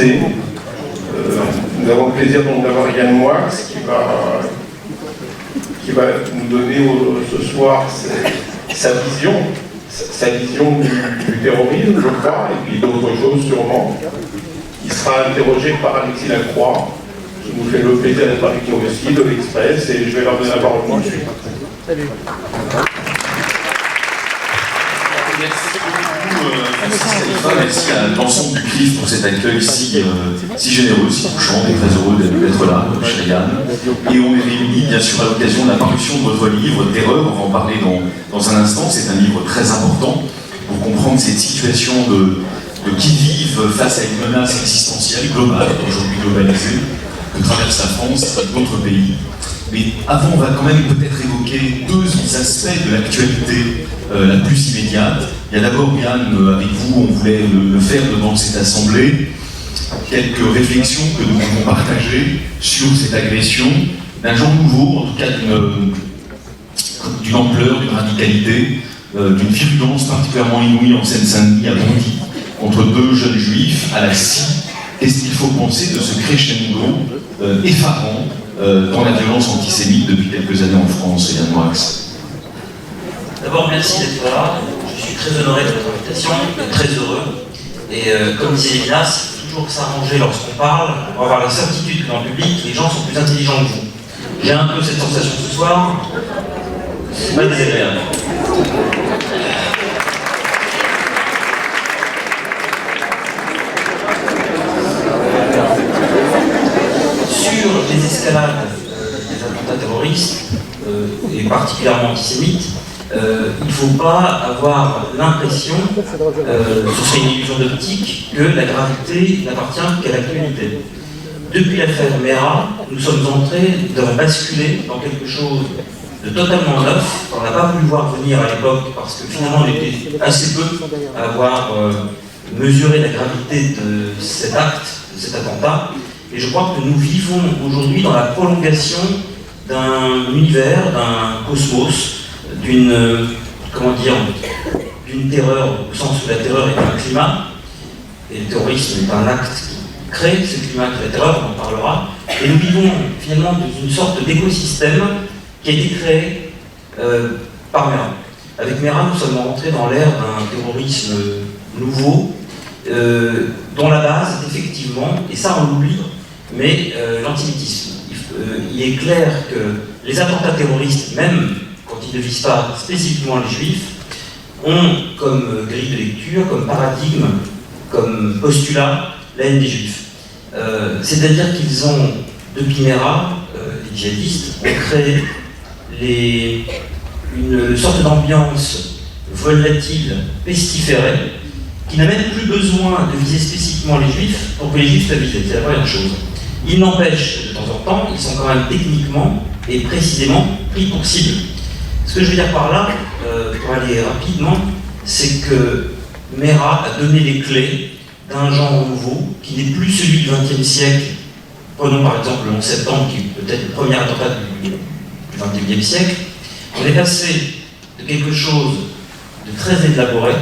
invité. Nous avons le plaisir donc d'avoir Yann Moix qui va nous donner ce soir sa vision du terrorisme, je crois, et puis d'autres choses sûrement. Il sera interrogé par Alexis Lacroix, qui nous fait le plaisir d'être avec nous aussi, de l'Express, et je vais leur donner la parole tout de suite. Salut. Merci à l'ensemble du CRIF pour cet accueil si généreux, si touchant. On est très heureux d'être là, chez Yann. Et on est réunis, bien sûr, à l'occasion de la parution de votre livre, Terreur. On va en parler dans un instant. C'est un livre très important pour comprendre cette situation de qui-vive face à une menace existentielle globale, aujourd'hui globalisée, que traverse la France et d'autres pays. Mais avant, on va quand même peut-être évoquer deux aspects de l'actualité la plus immédiate. Il y a d'abord, Yann, avec vous, on voulait le faire devant cette assemblée, quelques réflexions que nous pouvons partager sur cette agression d'un genre nouveau, en tout cas d'une ampleur, d'une radicalité, d'une virulence particulièrement inouïe en Seine-Saint-Denis, à Bondy, entre deux jeunes juifs à la scie. Qu'est-ce qu'il faut penser de ce crescendo effarant dans la violence antisémite depuis quelques années en France, Yann Moix? D'abord, merci d'être là. Je suis très honoré de votre invitation, très heureux. Et comme disait Lévinas, il faut toujours s'arranger lorsqu'on parle pour avoir la certitude que dans le public, les gens sont plus intelligents que vous. J'ai un peu cette sensation ce soir. C'est pas désagréable. Sur les escalades des attentats terroristes, et particulièrement antisémites, il ne faut pas avoir l'impression, ce serait une illusion d'optique, que la gravité n'appartient qu'à l'actualité. Depuis l'affaire Mera, nous sommes devons basculer dans quelque chose de totalement neuf. On n'a pas voulu voir venir à l'époque parce que finalement on était assez peu à avoir mesuré la gravité de cet acte, de cet attentat. Et je crois que nous vivons aujourd'hui dans la prolongation d'un univers, d'un cosmos, d'une terreur, au sens où la terreur est un climat, et le terrorisme est un acte qui crée ce climat de la terreur, on en parlera, et nous vivons finalement dans une sorte d'écosystème qui a été créé par Mera. Avec Mera, nous sommes rentrés dans l'ère d'un terrorisme nouveau, dont la base est effectivement, et ça on l'oublie, mais l'antisémitisme. Il est clair que les attentats terroristes, même quand ils ne visent pas spécifiquement les juifs, ont comme grille de lecture, comme paradigme, comme postulat, la haine des juifs. C'est-à-dire qu'ils ont, depuis Mera, les djihadistes, ont créé une sorte d'ambiance volatile, pestiférée, qui n'a même plus besoin de viser spécifiquement les juifs pour que les juifs soient visés. C'est la première chose. Il n'empêche que de temps en temps, ils sont quand même techniquement et précisément pris pour cible. Ce que je veux dire par là, pour aller rapidement, c'est que Mera a donné les clés d'un genre nouveau qui n'est plus celui du XXe siècle. Prenons par exemple le 11 septembre, qui est peut-être le premier attentat du XXIe siècle. On est passé de quelque chose de très élaboré,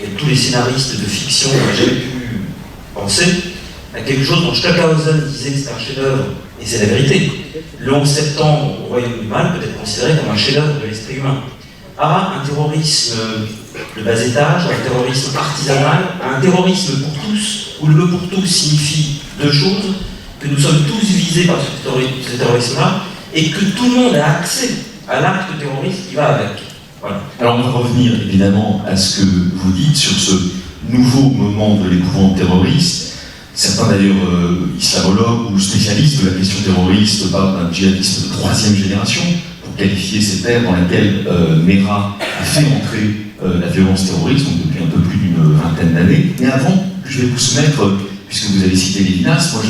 et tous les scénaristes de fiction n'ont jamais pu penser, à quelque chose dont Stockhausen disait que c'était un chef-d'œuvre, et c'est la vérité. Le 11 septembre, au Royaume du Mal, peut être considéré comme un chef-d'œuvre de l'esprit humain, à un terrorisme de bas étage, à un terrorisme artisanal, à un terrorisme pour tous, où le mot pour tous signifie deux choses, que nous sommes tous visés par ce terrorisme-là, et que tout le monde a accès à l'acte terroriste qui va avec. Voilà. Alors on va revenir évidemment à ce que vous dites sur ce nouveau moment de l'épouvante terroriste. Certains d'ailleurs islamologues ou spécialistes de la question terroriste parlent d'un djihadisme de troisième génération pour qualifier ces terres dans lesquelles Mera a fait entrer la violence terroriste, donc depuis un peu plus d'une vingtaine d'années. Mais avant, je vais vous soumettre, puisque vous avez cité Lévinas, moi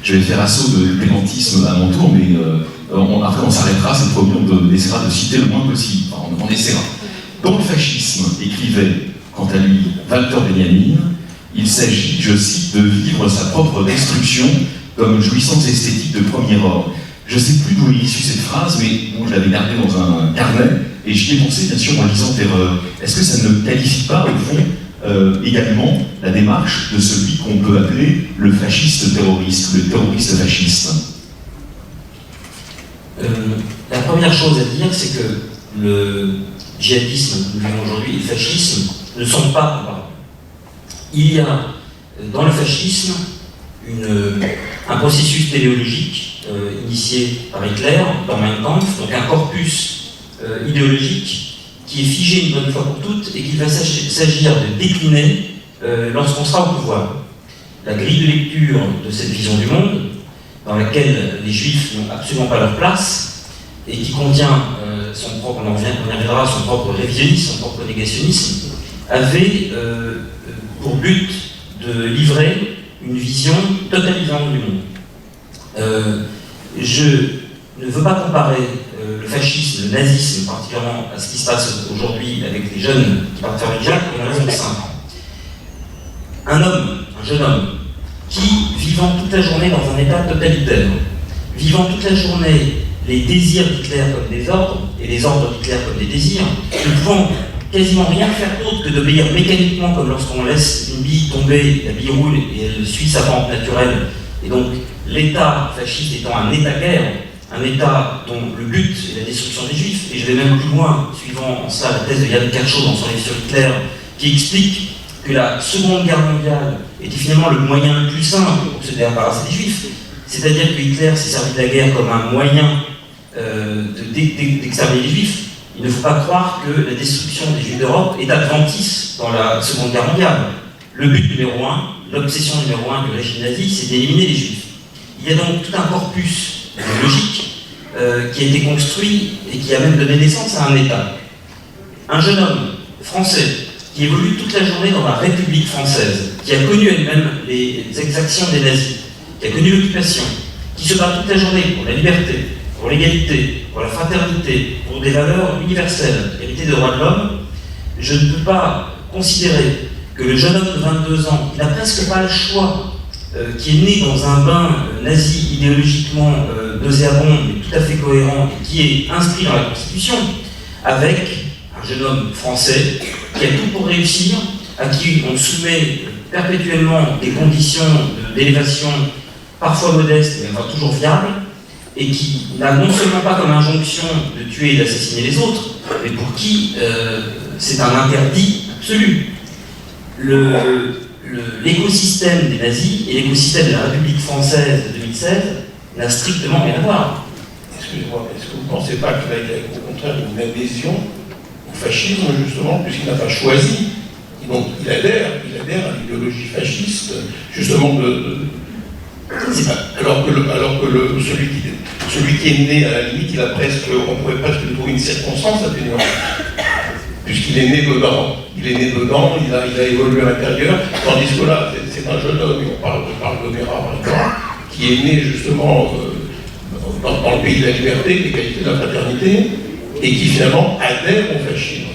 je vais faire assaut de pédantisme à mon tour, mais après on s'arrêtera, c'est promis, on essaiera de citer le moins possible. Enfin, on essaiera. Dans le fascisme, écrivait, quant à lui, Walter Benjamin, il s'agit, je cite, de vivre sa propre destruction comme jouissance esthétique de premier ordre. Je ne sais plus d'où est issue cette phrase, mais bon, je l'avais gardée dans un carnet, et j'y ai pensé bien sûr en lisant Terreur. Est-ce que ça ne qualifie pas, au fond, également la démarche de celui qu'on peut appeler le fasciste terroriste, le terroriste fasciste. La première chose à dire, c'est que le djihadisme que nous vivons aujourd'hui et le fascisme ne sont pas comparables. Il y a dans le fascisme un processus téléologique initié par Hitler dans Mein Kampf, donc un corpus idéologique qui est figé une bonne fois pour toutes et qu'il va s'agir de décliner lorsqu'on sera au pouvoir. La grille de lecture de cette vision du monde, dans laquelle les juifs n'ont absolument pas leur place, et qui contient son propre, on y reviendra, son propre révisionnisme, son propre négationnisme, avait pour but de livrer une vision totalisante du monde. Je ne veux pas comparer le fascisme, le nazisme, particulièrement à ce qui se passe aujourd'hui avec les jeunes qui partent faire le djihad, pour une raison simple. Un jeune homme, qui, vivant toute la journée dans un état totalitaire, vivant toute la journée les désirs d'Hitler comme des ordres, et les ordres d'Hitler comme des désirs, ne pouvant quasiment rien faire d'autre que d'obéir mécaniquement, comme lorsqu'on laisse une bille tomber, la bille roule et elle suit sa pente naturelle. Et donc, l'État fasciste étant un État-guerre, un État dont le but est la destruction des Juifs, et je vais même plus loin, suivant en cela la thèse de Jan Kershaw dans son livre sur Hitler, qui explique que la Seconde Guerre mondiale était finalement le moyen le plus simple pour se débarrasser des Juifs. C'est-à-dire que Hitler s'est servi de la guerre comme un moyen d'exterminer les Juifs. Il ne faut pas croire que la destruction des Juifs d'Europe est adventice dans la Seconde Guerre mondiale. Le but numéro un, l'obsession numéro un du régime nazi, c'est d'éliminer les Juifs. Il y a donc tout un corpus idéologique qui a été construit et qui a même donné naissance à un État. Un jeune homme français qui évolue toute la journée dans la République française, qui a connu elle-même les exactions des nazis, qui a connu l'occupation, qui se bat toute la journée pour la liberté, pour l'égalité, pour la fraternité, pour des valeurs universelles, héritées des droits de l'homme, je ne peux pas considérer que le jeune homme de 22 ans, qui n'a presque pas le choix, qui est né dans un bain nazi idéologiquement nauséabond, mais tout à fait cohérent, et qui est inscrit dans la Constitution, avec un jeune homme français qui a tout pour réussir, à qui on soumet perpétuellement des conditions d'élévation parfois modestes, mais enfin toujours viables, et qui n'a non seulement pas comme injonction de tuer et d'assassiner les autres, mais pour qui c'est un interdit absolu. L'écosystème des nazis et l'écosystème de la République française de 2016 n'a strictement rien à voir. Excusez-moi, est-ce que vous ne pensez pas qu'il a au contraire une adhésion au fascisme, justement, puisqu'il n'a pas choisi? Donc il adhère à l'idéologie fasciste, justement, alors que celui qui est né, à la limite, on pourrait presque lui trouver une circonstance atténuante, puisqu'il est né dedans, il a évolué à l'intérieur, tandis que là, c'est un jeune homme, et on parle de Mera, par exemple, qui est né justement dans le pays de la liberté, des qualités de la fraternité, et qui finalement adhère au fascisme.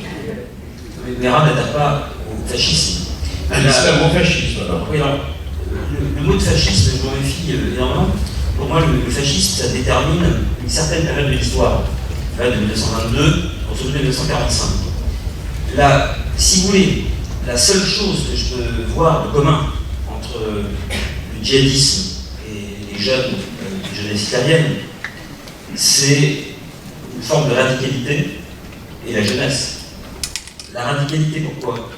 Mera n'adhère pas au fascisme. À l'islamo-fascisme, alors. Oui, alors, le mot de fascisme, je m'en méfie énormément. Pour moi, le fascisme, ça détermine une certaine période de l'histoire, de 1922 pour 1945. Là, si vous voulez, la seule chose que je peux voir de commun entre le djihadisme et les jeunes, les jeunesses syriennes, c'est une forme de radicalité et la jeunesse. La radicalité, pourquoi ?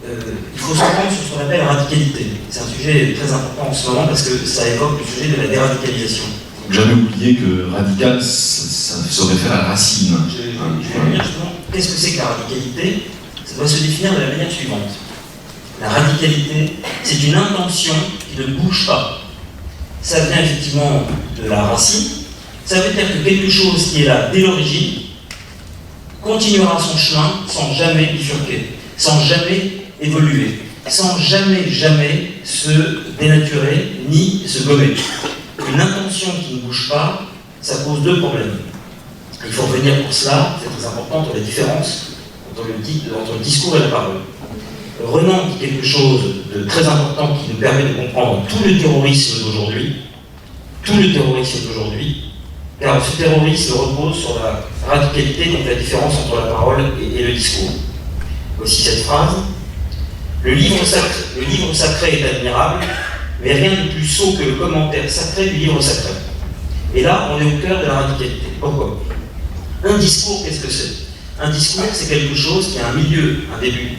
Il faut s'entendre sur ce qu'on appelle la radicalité. C'est un sujet très important en ce moment parce que ça évoque le sujet de la déradicalisation. Jamais oublier que radical, ça se réfère à la racine. Je vais vous dire justement, qu'est-ce que c'est que la radicalité ? Ça doit se définir de la manière suivante. La radicalité, c'est une intention qui ne bouge pas. Ça vient effectivement de la racine. Ça veut dire que quelque chose qui est là dès l'origine continuera son chemin sans jamais bifurquer, sans jamais évoluer, sans jamais se dénaturer ni se gommer. Une intention qui ne bouge pas, ça pose deux problèmes. Il faut revenir pour cela, c'est très important, entre la différence entre le discours et la parole. Renan dit quelque chose de très important qui nous permet de comprendre tout le terrorisme d'aujourd'hui, car ce terrorisme repose sur la radicalité, donc la différence entre la parole et le discours. Voici cette phrase. Le livre sacré est admirable, mais rien de plus sot que le commentaire sacré du livre sacré. Et là, on est au cœur de la radicalité. Pourquoi? Un discours, qu'est-ce que c'est? Un discours, c'est quelque chose qui a un début,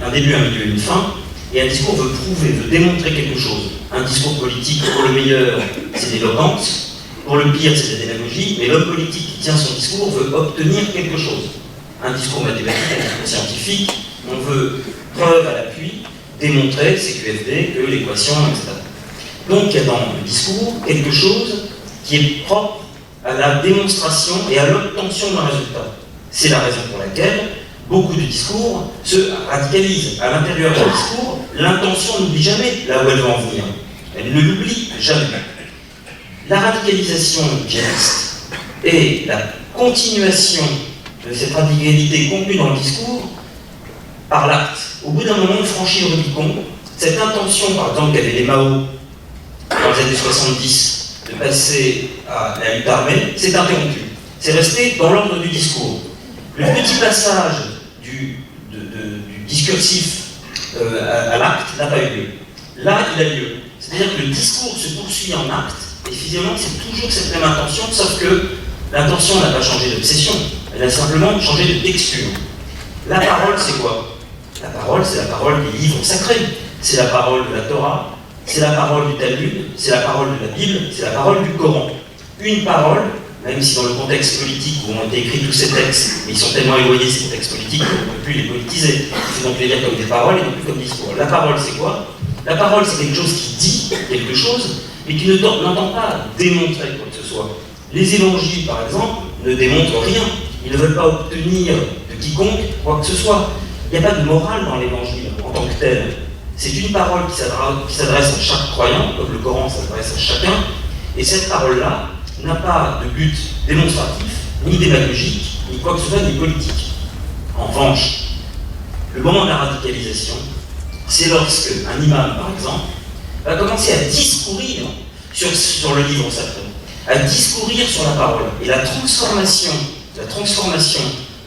un milieu et une fin, et un discours veut prouver, veut démontrer quelque chose. Un discours politique, pour le meilleur, c'est l'éloquence, pour le pire, c'est la démagogie, mais l'homme politique qui tient son discours veut obtenir quelque chose. Un discours mathématique, un discours scientifique, on veut preuve à l'appui, démontrer, CQFD, que l'équation, etc. Donc il y a dans le discours quelque chose qui est propre à la démonstration et à l'obtention d'un résultat. C'est la raison pour laquelle beaucoup de discours se radicalisent. À l'intérieur d'un discours, l'intention n'oublie jamais là où elle va en venir. Elle ne l'oublie jamais. La radicalisation djihadiste est la continuation de cette radicalité contenue dans le discours par l'acte. Au bout d'un moment, on franchit le Rubicon. Cette intention, par exemple, qu'avaient les Mao dans les années 70, de passer à la lutte armée, s'est interrompue. C'est resté dans l'ordre du discours. Le petit passage du discursif à l'acte n'a pas eu lieu. Là, il a lieu. C'est-à-dire que le discours se poursuit en acte, et finalement, c'est toujours cette même intention, sauf que l'intention n'a pas changé d'obsession, elle a simplement changé de texture. La parole, c'est quoi? La parole, c'est la parole des livres sacrés. C'est la parole de la Torah, c'est la parole du Talmud, c'est la parole de la Bible, c'est la parole du Coran. Une parole, même si dans le contexte politique où ont été écrits tous ces textes, mais ils sont tellement éloignés ces contextes politiques qu'on ne peut plus les politiser. Il faut donc les lire comme des paroles et non plus comme des discours. La parole, c'est quoi? La parole, c'est quelque chose qui dit quelque chose, mais qui n'entend pas démontrer quoi que ce soit. Les évangiles, par exemple, ne démontrent rien. Ils ne veulent pas obtenir de quiconque quoi que ce soit. Il n'y a pas de morale dans l'évangile en tant que tel. C'est une parole qui s'adresse à chaque croyant, comme le Coran s'adresse à chacun, et cette parole-là n'a pas de but démonstratif, ni démagogique, ni quoi que ce soit, ni politique. En revanche, le moment de la radicalisation, c'est lorsque un imam, par exemple, va commencer à discourir sur le livre sacré, à discourir sur la parole. Et la transformation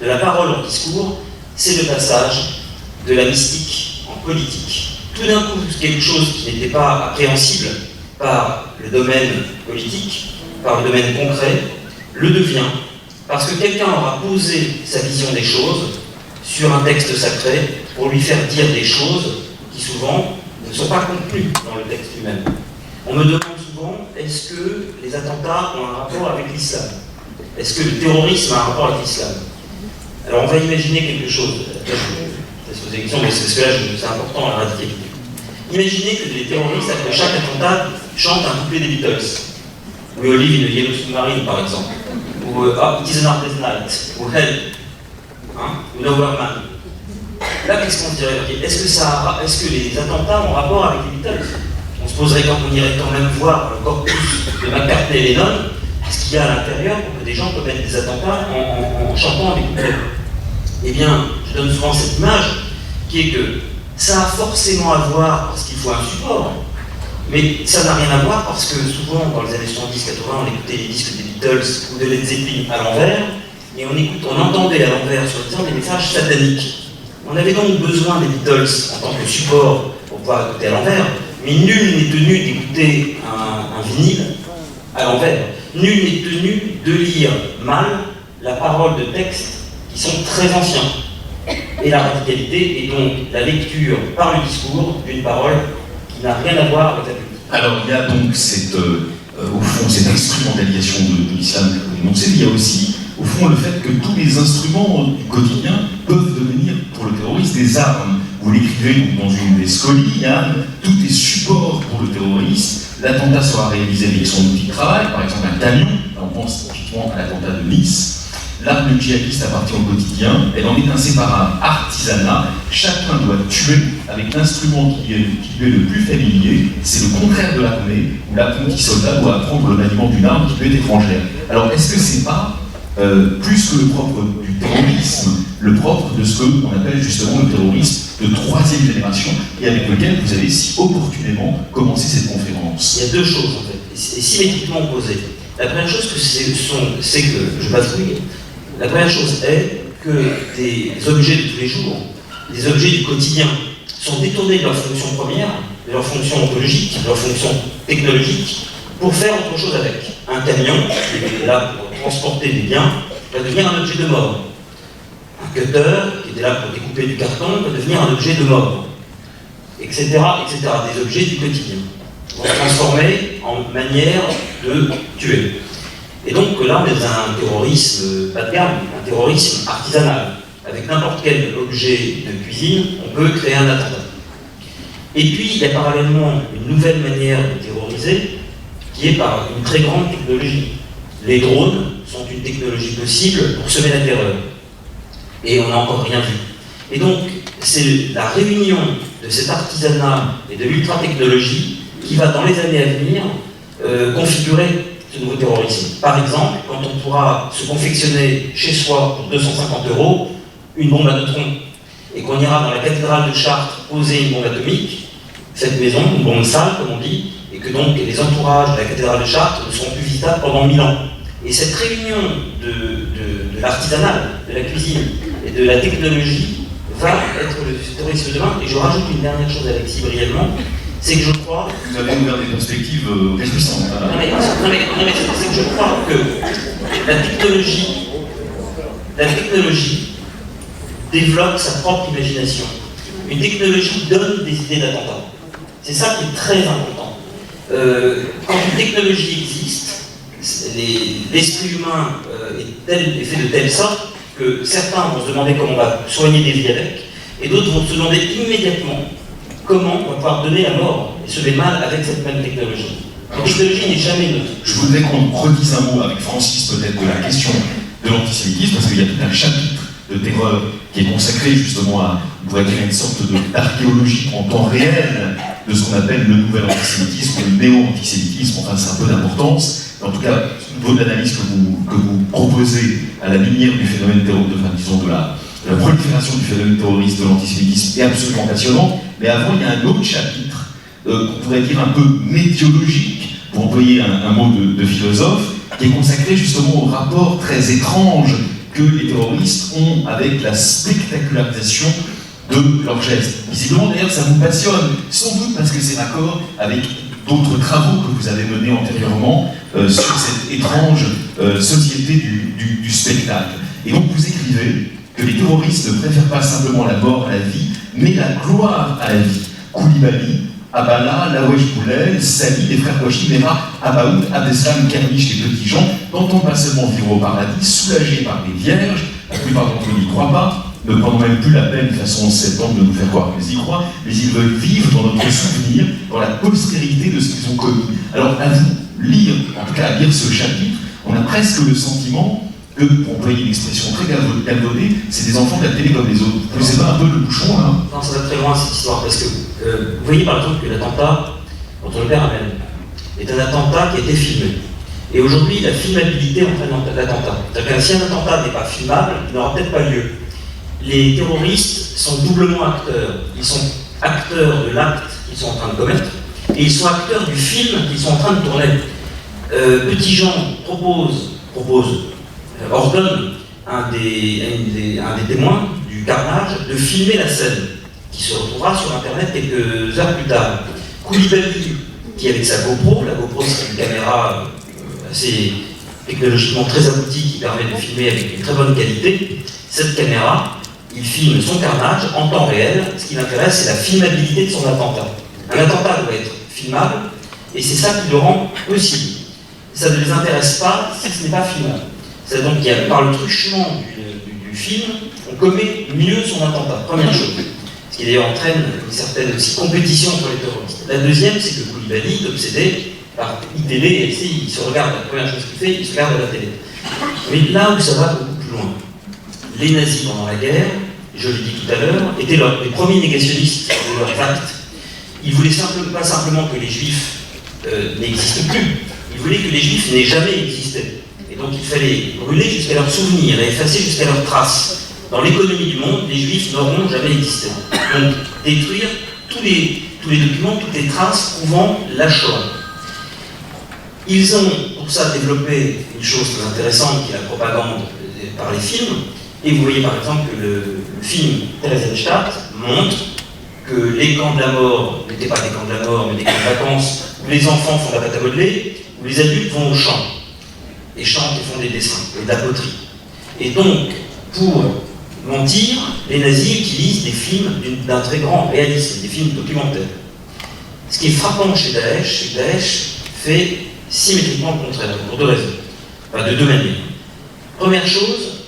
de la parole en discours, c'est le passage de la mystique en politique. Tout d'un coup, quelque chose qui n'était pas appréhensible par le domaine politique, par le domaine concret, le devient, parce que quelqu'un aura posé sa vision des choses sur un texte sacré pour lui faire dire des choses qui souvent ne sont pas contenues dans le texte lui-même. On me demande souvent, est-ce que les attentats ont un rapport avec l'islam? Est-ce que le terrorisme a un rapport avec l'islam? Alors on va imaginer quelque chose. Je vais poser des questions, mais parce que là c'est important la radicalité. Imaginez que les terroristes, après chaque attentat, chantent un couplet des Beatles. We all live in a yellow submarine, par exemple. Ou It is an hardest night. Ou Help. Ou Nowhere Man. Là, qu'est-ce qu'on dirait? Est-ce que les attentats ont rapport avec les Beatles? On se poserait on irait quand même voir le corpus de McCartney et Lennon. Est-ce qu'il y a à l'intérieur pour que des gens commettent des attentats en chantant des couplets? Eh bien, je donne souvent cette image qui est que ça a forcément à voir parce qu'il faut un support, mais ça n'a rien à voir parce que souvent, dans les années 70-80, on écoutait les disques des Beatles ou de Led Zeppelin à l'envers, et on entendait à l'envers sur le terrain des messages sataniques. On avait donc besoin des Beatles en tant que support pour pouvoir écouter à l'envers, mais nul n'est tenu d'écouter un vinyle à l'envers. Nul n'est tenu de lire mal la parole de textes qui sont très anciens. Et la radicalité est donc la lecture par le discours d'une parole qui n'a rien à voir avec la politique. Alors il y a donc au fond, cette instrumentalisation de l'islam que vous énoncez. Il y a aussi, au fond, le fait que tous les instruments du quotidien peuvent devenir, pour le terroriste, des armes. Vous l'écrivez dans une des scolies, tout est support pour le terroriste. L'attentat sera réalisé avec son outil de travail, par exemple un camion. On pense typiquement à l'attentat de Nice. L'arme djihadiste appartient au quotidien, elle en est inséparable, artisanat. Chacun doit tuer avec l'instrument qui lui est le plus familier. C'est le contraire de l'armée, où l'apprenti soldat doit apprendre le maniement d'une arme qui lui est étrangère. Alors, est-ce que c'est pas plus que le propre du terrorisme, le propre de ce qu'on appelle justement le terrorisme de troisième génération, et avec lequel vous avez si opportunément commencé cette conférence? Il y a deux choses en fait, et symétriquement opposées. La première chose c'est que je bafouille. La première chose est que des objets de tous les jours, des objets du quotidien, sont détournés de leur fonction première, de leur fonction ontologique, de leur fonction technologique, pour faire autre chose avec. Un camion, qui est là pour transporter des biens, va devenir un objet de mort. Un cutter, qui était là pour découper du carton, va devenir un objet de mort. Etc., etc., des objets du quotidien. Vont se transformer en manière de tuer. Et donc là, on est dans un terrorisme bas de gamme, un terrorisme artisanal. Avec n'importe quel objet de cuisine, on peut créer un attentat. Et puis, il y a parallèlement une nouvelle manière de terroriser, qui est par une très grande technologie. Les drones sont une technologie possible pour semer la terreur. Et on n'a encore rien vu. Et donc, c'est la réunion de cet artisanat et de l'ultra-technologie qui va, dans les années à venir, configurer ce nouveau terrorisme. Par exemple, quand on pourra se confectionner chez soi pour 250 € une bombe à neutrons, et qu'on ira dans la cathédrale de Chartres poser une bombe atomique, cette maison, une bombe sale, comme on dit, et que donc les entourages de la cathédrale de Chartres ne seront plus visitables pendant 1000 ans. Et cette réunion de l'artisanal, de la cuisine et de la technologie va être le terrorisme de demain. Et je rajoute une dernière chose, Alexis, brièvement, c'est que je crois... Vous avez ouvert des perspectives réjouissantes. Non mais c'est que je crois que la technologie développe sa propre imagination. Une technologie donne des idées d'attentat. C'est ça qui est très important. Quand une technologie existe, l'esprit humain est fait de telle sorte que certains vont se demander comment on va soigner des vies avec, et d'autres vont se demander immédiatement comment on va pouvoir donner la mort et sauver le mal avec cette même technologie. La technologie n'est jamais neutre. Je voudrais qu'on redise un mot avec Francis peut-être de la question de l'antisémitisme, parce qu'il y a tout un chapitre de terreur qui est consacré justement à, on pourrait dire, une sorte d'archéologie en temps réel de ce qu'on appelle le nouvel antisémitisme, le néo-antisémitisme, enfin c'est un peu d'importance. En tout cas, au niveau de l'analyse que vous proposez à la lumière du phénomène terroriste, enfin disons de la prolifération du phénomène terroriste, de l'antisémitisme, est absolument passionnant. Mais avant, il y a un autre chapitre, qu'on pourrait dire un peu métiologique, pour employer un mot de philosophe, qui est consacré justement au rapport très étrange que les terroristes ont avec la spectacularisation de leurs gestes. Visiblement, d'ailleurs, ça vous passionne, sans doute parce que c'est raccord avec d'autres travaux que vous avez menés antérieurement sur cette étrange société du spectacle. Et donc, vous écrivez que les terroristes ne préfèrent pas simplement la mort à la vie, mais la gloire à la vie. Koulibaly, Abala, Lawesh Boulel, Sali, les frères Kouachi, Mera, Abaoud, Abdeslam, Kermiche et Petit Jean n'entendent pas seulement vivre au paradis, soulagés par les vierges, la plupart d'entre eux n'y croient pas, ne prennent même plus la peine, façon 11 septembre, de nous faire croire qu'ils y croient, mais ils veulent vivre dans notre souvenir, dans la postérité de ce qu'ils ont commis. Alors, à vous lire, en tout cas à lire ce chapitre, on a presque le sentiment que, pour employer une expression très galvaudée, c'est des enfants de la télé comme les autres. Vous savez pas un peu le bouchon, là? Non, ça va très loin cette histoire, parce que vous voyez par exemple que l'attentat contre le père Hamel est un attentat qui a été filmé. Et aujourd'hui, la filmabilité entraîne l'attentat. C'est-à-dire que si un attentat n'est pas filmable, il n'aura peut-être pas lieu. Les terroristes sont doublement acteurs. Ils sont acteurs de l'acte qu'ils sont en train de commettre, et ils sont acteurs du film qu'ils sont en train de tourner. Petit Jean ordonne un des témoins du carnage de filmer la scène, qui se retrouvera sur Internet quelques heures plus tard. Koulibaly, qui avec sa GoPro, la GoPro c'est une caméra assez technologiquement très aboutie qui permet de filmer avec une très bonne qualité, cette caméra, il filme son carnage en temps réel. Ce qui l'intéresse, c'est la filmabilité de son attentat. Un attentat doit être filmable, et c'est ça qui le rend possible. Ça ne les intéresse pas si ce n'est pas filmable. C'est donc par le truchement du film, on commet mieux son attentat, première chose. Ce qui d'ailleurs entraîne une certaine aussi compétition entre les terroristes. La deuxième, c'est que Koulibaly est obsédé par ITV, et il se regarde, la première chose qu'il fait, il se regarde à la télé. Mais là où ça va beaucoup plus loin, les nazis pendant la guerre, je l'ai dit tout à l'heure, étaient les premiers négationnistes de leurs actes. Ils voulaient pas simplement que les juifs n'existent plus, ils voulaient que les juifs n'aient jamais existé. Et donc il fallait brûler jusqu'à leur souvenir et effacer jusqu'à leur trace. Dans l'économie du monde, les juifs n'auront jamais existé. Donc détruire tous les documents, toutes les traces prouvant la Shoah. Ils ont pour ça développé une chose très intéressante qui est la propagande par les films. Et vous voyez par exemple que le film Theresienstadt montre que les camps de la mort n'étaient pas des camps de la mort, mais des camps de vacances, où les enfants font de la pâte à modeler, où les adultes vont au champ, et chantent et font des dessins, et de la poterie. Et donc, pour mentir, les nazis utilisent des films d'un très grand réalisme, des films documentaires. Ce qui est frappant chez Daesh, c'est que Daesh fait symétriquement le contraire, pour deux raisons. Enfin, de deux manières. Première chose,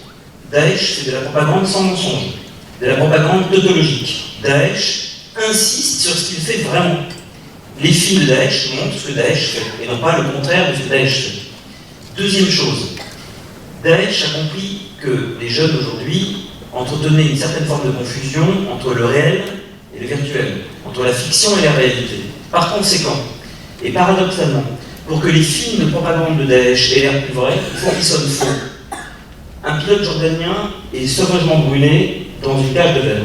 Daesh fait de la propagande sans mensonge, de la propagande tautologique. Daesh insiste sur ce qu'il fait vraiment. Les films de Daesh montrent ce que Daesh fait, et non pas le contraire de ce que Daesh fait. Deuxième chose, Daesh a compris que les jeunes aujourd'hui entretenaient une certaine forme de confusion entre le réel et le virtuel, entre la fiction et la réalité. Par conséquent, et paradoxalement, pour que les films de propagande de Daesh aient l'air plus vrais, il faut qu'ils sonnent faux. Un pilote jordanien est sauvagement brûlé dans une cage de verre.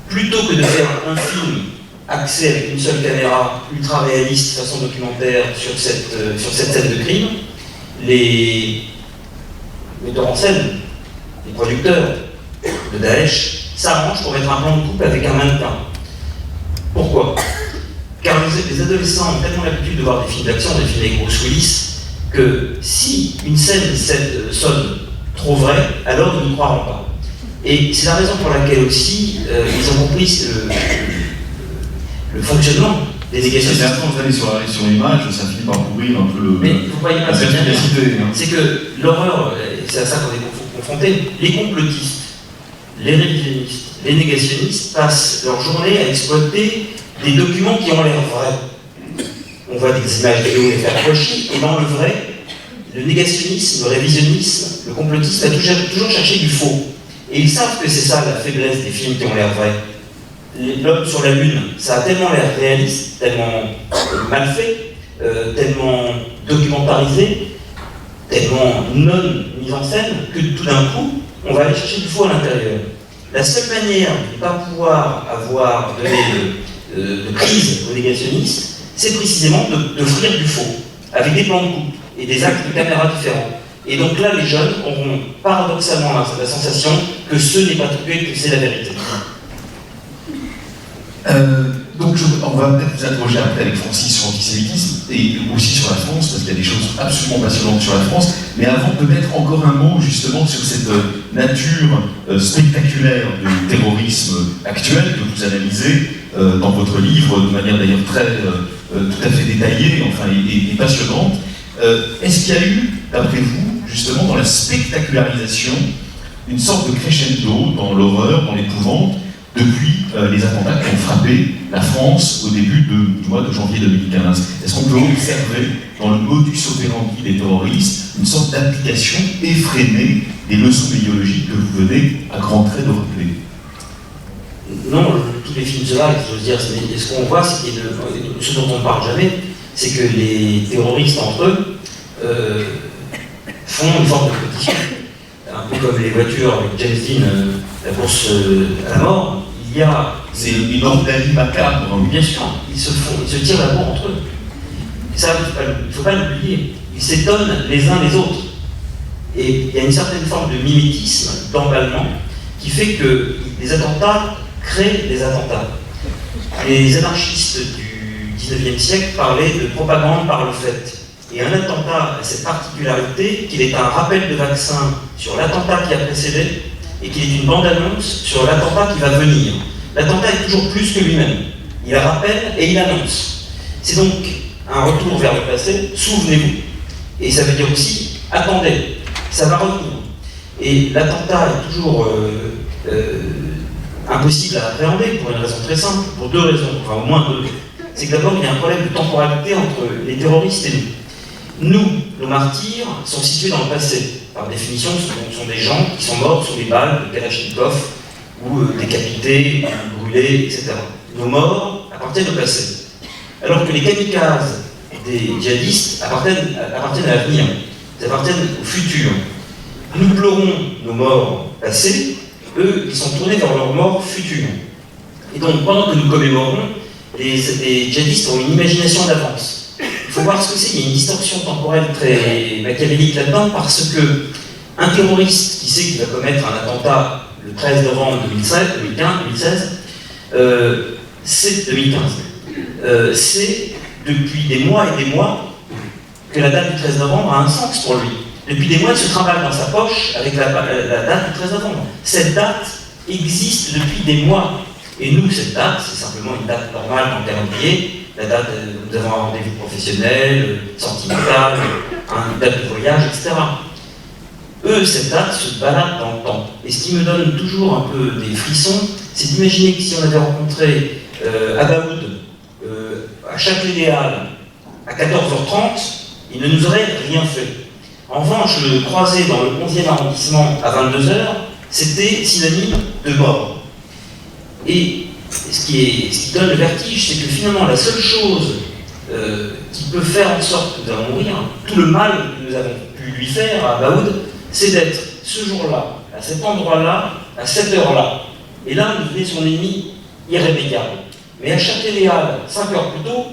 Plutôt que de faire un film axé avec une seule caméra, ultra réaliste, façon documentaire, sur cette scène de crime, les metteurs en scène, les producteurs de Daesh s'arrangent pour mettre un plan de couple avec un mannequin. Pourquoi? Car les adolescents ont tellement l'habitude de voir des films d'action, des films avec Bruce Willis, que si une scène sonne trop vraie, alors ils n'y croiront pas. Et c'est la raison pour laquelle aussi ils ont compris le fonctionnement des négationnistes. C'est quand vous allez sur l'image, ça finit par couvrir un peu le. Mais il ne faut pas y la passer. perspicacité, hein. C'est que l'horreur, c'est à ça qu'on est confronté, les complotistes, les révisionnistes, les négationnistes passent leur journée à exploiter des documents qui ont l'air vrais. On voit des images vidéo les faire approcher, et dans le vrai, le négationnisme, le révisionnisme, le complotisme a toujours cherché du faux. Et ils savent que c'est ça la faiblesse des films qui ont l'air vrais. L'homme sur la Lune, ça a tellement l'air réaliste, tellement mal fait, tellement documentarisé, tellement non mis en scène, que tout d'un coup, on va aller chercher du faux à l'intérieur. La seule manière de ne pas pouvoir avoir de prise aux négationnistes, c'est précisément d'offrir du faux, avec des plans de coupe et des actes de caméra différents. Et donc là, les jeunes auront paradoxalement la sensation que ce n'est pas truqué, que c'est la vérité. Donc on va peut-être vous interroger après avec Francis sur l'antisémitisme et aussi sur la France, parce qu'il y a des choses absolument passionnantes sur la France. Mais avant, peut-être encore un mot justement sur cette nature spectaculaire du terrorisme actuel que vous analysez dans votre livre, de manière d'ailleurs tout à fait détaillée, enfin, et passionnante. Est-ce qu'il y a eu, d'après vous, justement, dans la spectacularisation, une sorte de crescendo dans l'horreur, dans l'épouvante, depuis les attentats qui ont frappé la France au début du mois de janvier 2015? Est-ce qu'on peut observer dans le modus operandi des terroristes une sorte d'application effrénée des leçons idéologiques que vous venez à grands traits de rappeler? Non, tous les films se valent, je veux dire, mais ce qu'on voit, c'est que ce dont on ne parle jamais, c'est que les terroristes entre eux font une forme de compétition. Un peu comme les voitures avec James Dean, la course à la mort, il y a... C'est une ordalie macabre. Bien sûr, ils se tirent la bourre entre eux. Et ça, il ne faut pas l'oublier. Ils s'étonnent les uns les autres. Et il y a une certaine forme de mimétisme, d'emballement, qui fait que les attentats créent des attentats. Les anarchistes du XIXe siècle parlaient de propagande par le fait. Et un attentat a cette particularité qu'il est un rappel de vaccin sur l'attentat qui a précédé et qu'il est une bande-annonce sur l'attentat qui va venir. L'attentat est toujours plus que lui-même. Il rappelle et il annonce. C'est donc un retour vers le passé, souvenez-vous. Et ça veut dire aussi, attendez, ça va revenir. Et l'attentat est toujours impossible à appréhender pour une raison très simple, pour deux raisons, enfin au moins deux. C'est que d'abord, il y a un problème de temporalité entre les terroristes et nous. Nous, nos martyrs, sont situés dans le passé. Par définition, ce sont des gens qui sont morts sous les balles de Kalachnikov, ou décapités, ou brûlés, etc. Nos morts appartiennent au passé. Alors que les kamikazes des djihadistes appartiennent à l'avenir, ils appartiennent au futur. Nous pleurons nos morts passés, eux, ils sont tournés vers leurs morts futures. Et donc, pendant que nous commémorons, les djihadistes ont une imagination d'avance. Il faut voir ce que c'est, il y a une distorsion temporelle très machiavélique là-dedans, parce que un terroriste qui sait qu'il va commettre un attentat le 13 novembre 2016, c'est 2015. C'est depuis des mois et des mois que la date du 13 novembre a un sens pour lui. Depuis des mois, il se trimballe dans sa poche avec la date du 13 novembre. Cette date existe depuis des mois. Et nous, cette date, c'est simplement une date normale dans le calendrier. La date, nous avons un rendez-vous professionnel, sentimental, une date de voyage, etc. Eux, cette date se balade dans le temps. Et ce qui me donne toujours un peu des frissons, c'est d'imaginer que si on avait rencontré Abaoud à Châtelet-Les-Halles à 14h30, il ne nous aurait rien fait. En revanche, le croiser dans le 11e arrondissement à 22h, c'était synonyme de mort. Et ce qui donne le vertige, c'est que finalement, la seule chose qui peut faire en sorte que nous allons mourir, tout le mal que nous avons pu lui faire à Abaoud, c'est d'être ce jour-là, à cet endroit-là, à cette heure-là. Et là, nous devenait son ennemi irrémédiable. Mais à Châtelet-Les-Halles, 5 heures plus tôt,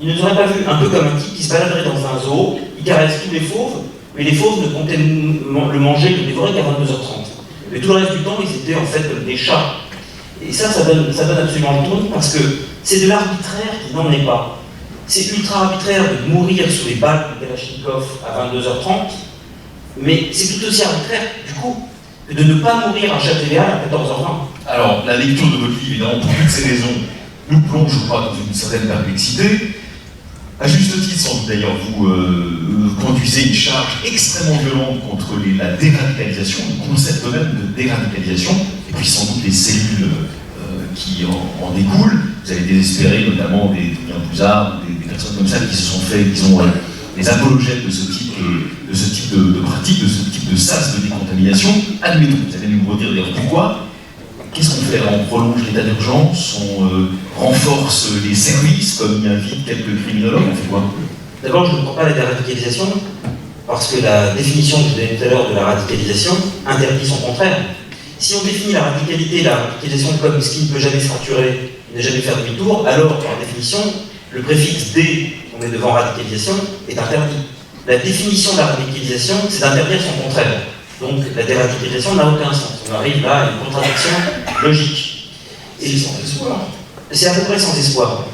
il ne nous aurait pas vu, un peu comme un type qui se baladerait dans un zoo, il caresse tous les fauves, mais les fauves ne comptaient le manger, le dévorer qu'à 22h30. Mais tout le reste du temps, ils étaient en fait comme des chats. Et ça donne absolument le tournis, parce que c'est de l'arbitraire qui n'en est pas. C'est ultra arbitraire de mourir sous les balles de Kalachnikov à 22h30, mais c'est tout aussi arbitraire, du coup, que de ne pas mourir à Châtelet-Les-Halles à 14h20. Alors, la lecture de votre livre, évidemment, pour toutes ces raisons, nous plonge, je crois, dans une certaine perplexité. À juste titre, sans doute d'ailleurs, vous conduisez une charge extrêmement violente contre la déradicalisation, le concept même de déradicalisation, et puis sans doute les cellules qui en découlent. Vous avez désespéré notamment des Buzard, des personnes comme ça qui se sont fait, qui sont les apologètes de ce type de pratique, de ce type de sas de décontamination. Admettons, vous allez nous redire d'ailleurs pourquoi. Qu'est-ce qu'on fait? On prolonge l'état d'urgence, on renforce les services, comme y invitent quelques criminologues, on fait quoi? D'abord, je ne comprends pas la déradicalisation, parce que la définition que je donnais tout à l'heure de la radicalisation interdit son contraire. Si on définit la radicalité et la radicalisation comme ce qui ne peut jamais se fracturer, ne jamais faire demi-tour, alors, par définition, le préfixe « dé » qu'on met devant radicalisation est interdit. La définition de la radicalisation, c'est d'interdire son contraire. Donc la déradicalisation n'a aucun sens. On arrive là à une contradiction logique. Et sans espoir. C'est à peu près sans espoir.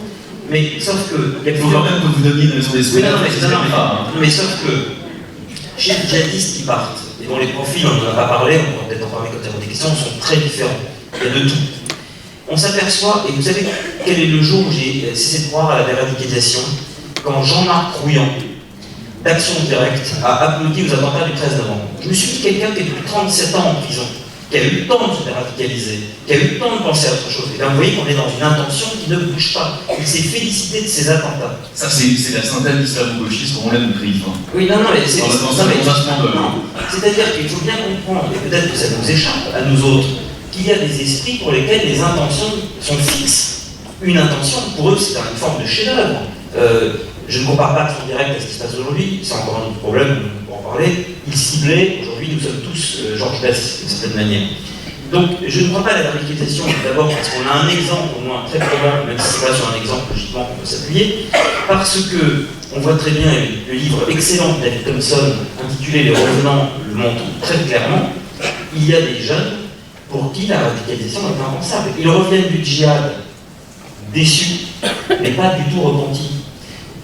Mais sauf que... Il faut quand même que vous donniez une raison d'espoir. Mais sauf que chez les djihadistes qui partent, et dont les profils, on n'en a pas parlé, on pourra peut-être en parler quand il y aura des questions, sont très différents. Il y a de tout. On s'aperçoit, et vous savez quel est le jour où j'ai cessé de croire à la déradicalisation? Quand Jean-Marc Rouillant, d'Action Directe, a applaudi aux attentats du 13 novembre. Je me suis dit, quelqu'un qui est depuis 37 ans en prison, qui a eu le temps de se déradicaliser, qui a eu le temps de penser à autre chose. Et bien vous voyez qu'on est dans une intention qui ne bouge pas. Il s'est félicité de ces attentats. Ça, c'est la synthèse islamo-gauchiste comme on l'aime écrit. Oui, non, mais c'est... C'est-à-dire qu'il faut bien comprendre, et peut-être que ça nous échappe, à nous autres, qu'il y a des esprits pour lesquels les intentions sont fixes. Une intention, pour eux, c'est une forme de chef-d'œuvre. Je ne compare pas Action Directe à ce qui se passe aujourd'hui, c'est encore un autre problème, on peut en parler. Ils ciblaient, aujourd'hui nous sommes tous Georges Best, d'une certaine manière. Donc je ne crois pas à la radicalisation, d'abord parce qu'on a un exemple, au moins très probable, même si c'est pas sur un exemple logiquement qu'on peut s'appuyer, parce que on voit très bien le livre excellent de David Thompson, intitulé Les Revenants, le montre très clairement. Il y a des jeunes pour qui la radicalisation est impensable. Ils reviennent du djihad déçus, mais pas du tout repentis.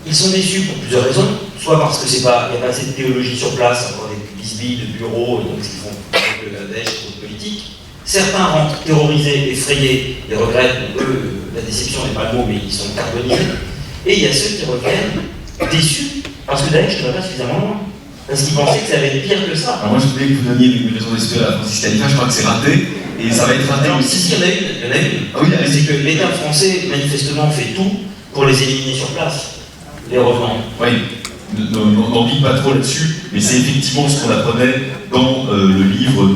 Ils sont déçus pour plusieurs raisons, soit parce qu'il n'y a pas assez de théologie sur place, encore des bisbilles de bureaux, donc ce qu'ils font de la dèche ou de politique. Certains rentrent terrorisés, effrayés, et regrettent, eux, la déception n'est pas le mot, mais ils sont carbonisés. Et il y a ceux qui reviennent déçus, parce que Daesh ne va pas suffisamment loin. Parce qu'ils pensaient que ça allait être pire que ça. Alors moi je voulais que vous donniez une raison d'espérer à Francis Khalifa, je crois que c'est raté, et ça va être raté aussi. Si, il y en a une. Ah oui, c'est que l'État français, manifestement, fait tout pour les éliminer sur place. Les revenants. Oui, n'en dites pas trop là-dessus, mais c'est effectivement ce qu'on apprenait dans le livre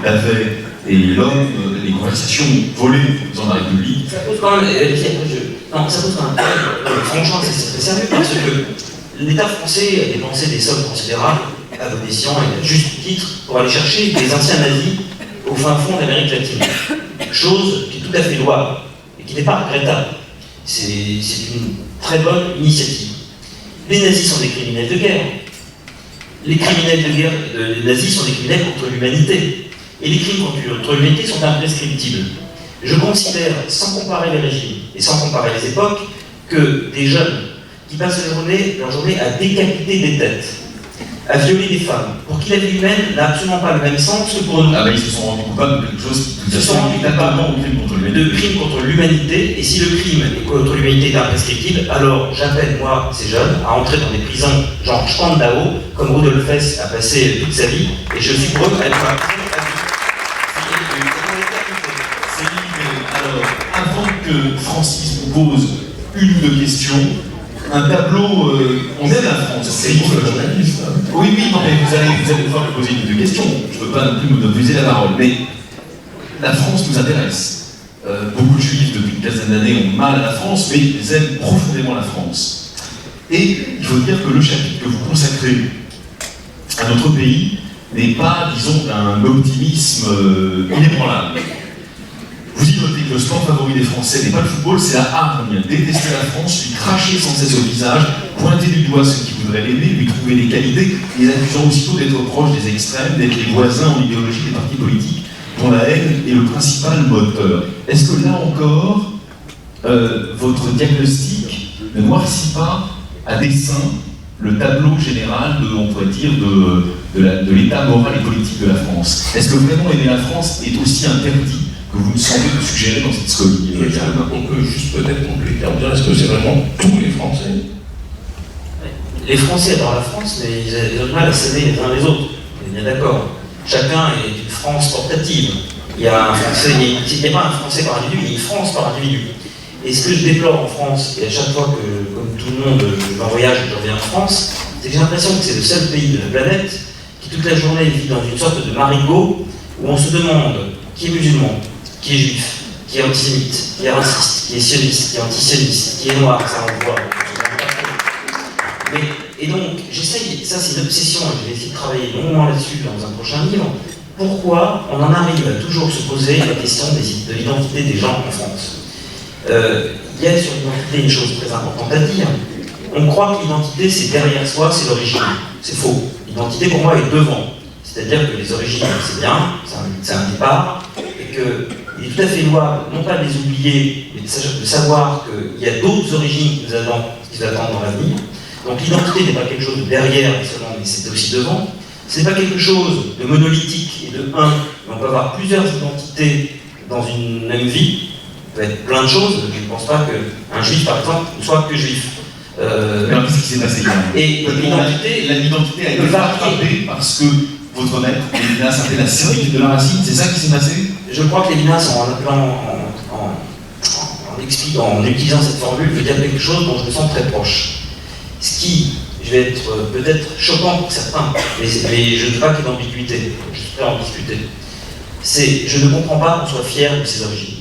d'Havet et l'homme, les conversations volées dans la République. Ça pose quand même. Ça pose quand même. Franchement, c'est très sérieux parce que l'État français a dépensé des sommes considérables à bon escient et à juste titre pour aller chercher des anciens nazis au fin fond d'Amérique latine. Chose qui est tout à fait louable et qui n'est pas regrettable. C'est une très bonne initiative. Les nazis sont des criminels de guerre. Les criminels de guerre, les nazis sont des criminels contre l'humanité. Et les crimes contre l'humanité sont imprescriptibles. Je considère, sans comparer les régimes et sans comparer les époques, que des jeunes qui passent leur journée à décapiter des têtes, à violer des femmes, pour qui la vie humaine n'a absolument pas le même sens que pour nous. Ah ben ils se sont rendus coupables de quelque chose qui Se sont rendus coupables de crimes contre l'humanité, et si le crime contre l'humanité est imprescriptible, alors j'appelle moi ces jeunes à entrer dans des prisons genre Spandau, comme Rudolf Hess a passé toute sa vie, et je suis pour eux à être un prison à vie. Alors, avant que Francis vous pose une ou deux questions, un tableau, on aime la France. C'est pour le journaliste. Oui, non, mais vous allez pouvoir me poser une ou deux questions. Je ne veux pas non plus monopoliser la parole, mais la France nous intéresse. Beaucoup de juifs, depuis une quinzaine d'années, ont mal à la France, mais ils aiment profondément la France. Et il faut dire que le chapitre que vous consacrez à notre pays n'est pas, disons, d'un optimisme inébranlable. Vous y notez que le sport favori des Français n'est pas le football, c'est la hargne. Détester la France, lui cracher sans cesse au visage, pointer du doigt ceux qui voudraient l'aimer, lui trouver des qualités, les accusant aussitôt d'être proche des extrêmes, d'être les voisins en idéologie des partis politiques, dont la haine est le principal moteur. Est-ce que là encore, votre diagnostic ne noircit pas à dessein le tableau général de, on pourrait dire, de l'état moral et politique de la France? Est-ce que vraiment aimer la France est aussi interdit que vous me semblez de suggérer dans cette scolie? On peut juste peut-être compléter en disant, est-ce que c'est vraiment tous les Français? Les Français adorent la France, mais ils ont du mal à s'aimer les uns les autres. On est bien d'accord. Chacun est une France portative. Il y a un Français, il n'y a pas un Français par individu, il y a une France par individu. Et ce que je déplore en France, et à chaque fois que, comme tout le monde, je vais en voyage et je reviens en France, c'est que j'ai l'impression que c'est le seul pays de la planète qui toute la journée vit dans une sorte de marigot où on se demande qui est musulman, qui est juif, qui est antisémite, qui est raciste, qui est sioniste, qui est antisioniste, qui est noir, ça on le voit. Et donc, j'essaye, ça c'est une obsession, et je vais essayer de travailler longuement là-dessus dans un prochain livre, pourquoi on en arrive à toujours se poser la question de l'identité des gens en France. Il y a sur l'identité une chose très importante à dire. On croit que l'identité c'est derrière soi, c'est l'origine. C'est faux. L'identité pour moi est devant. C'est-à-dire que les origines c'est bien, c'est un départ, et qu'il est tout à fait louable, non pas de les oublier, mais de savoir qu'il y a d'autres origines qui nous attendent dans l'avenir. Donc l'identité n'est pas quelque chose de derrière seulement, mais c'est aussi devant. Ce n'est pas quelque chose de monolithique et de un, mais on peut avoir plusieurs identités dans une même vie. Ça peut être plein de choses. Je ne pense pas qu'un juif, par exemple, ne soit que juif. Alors qu'est-ce qui s'est passé là? Et l'identité a été rattrapée parce que votre maître, Lévinas, a fait la certitude de la racine, c'est ça qui s'est passé? Je crois que Lévinas, en utilisant cette formule, veut dire quelque chose dont je me sens très proche. Ce qui, je vais être peut-être choquant pour certains, mais je ne veux pas qu'il y ait d'ambiguïté, je suis prêt à en discuter. Je ne comprends pas qu'on soit fier de ses origines.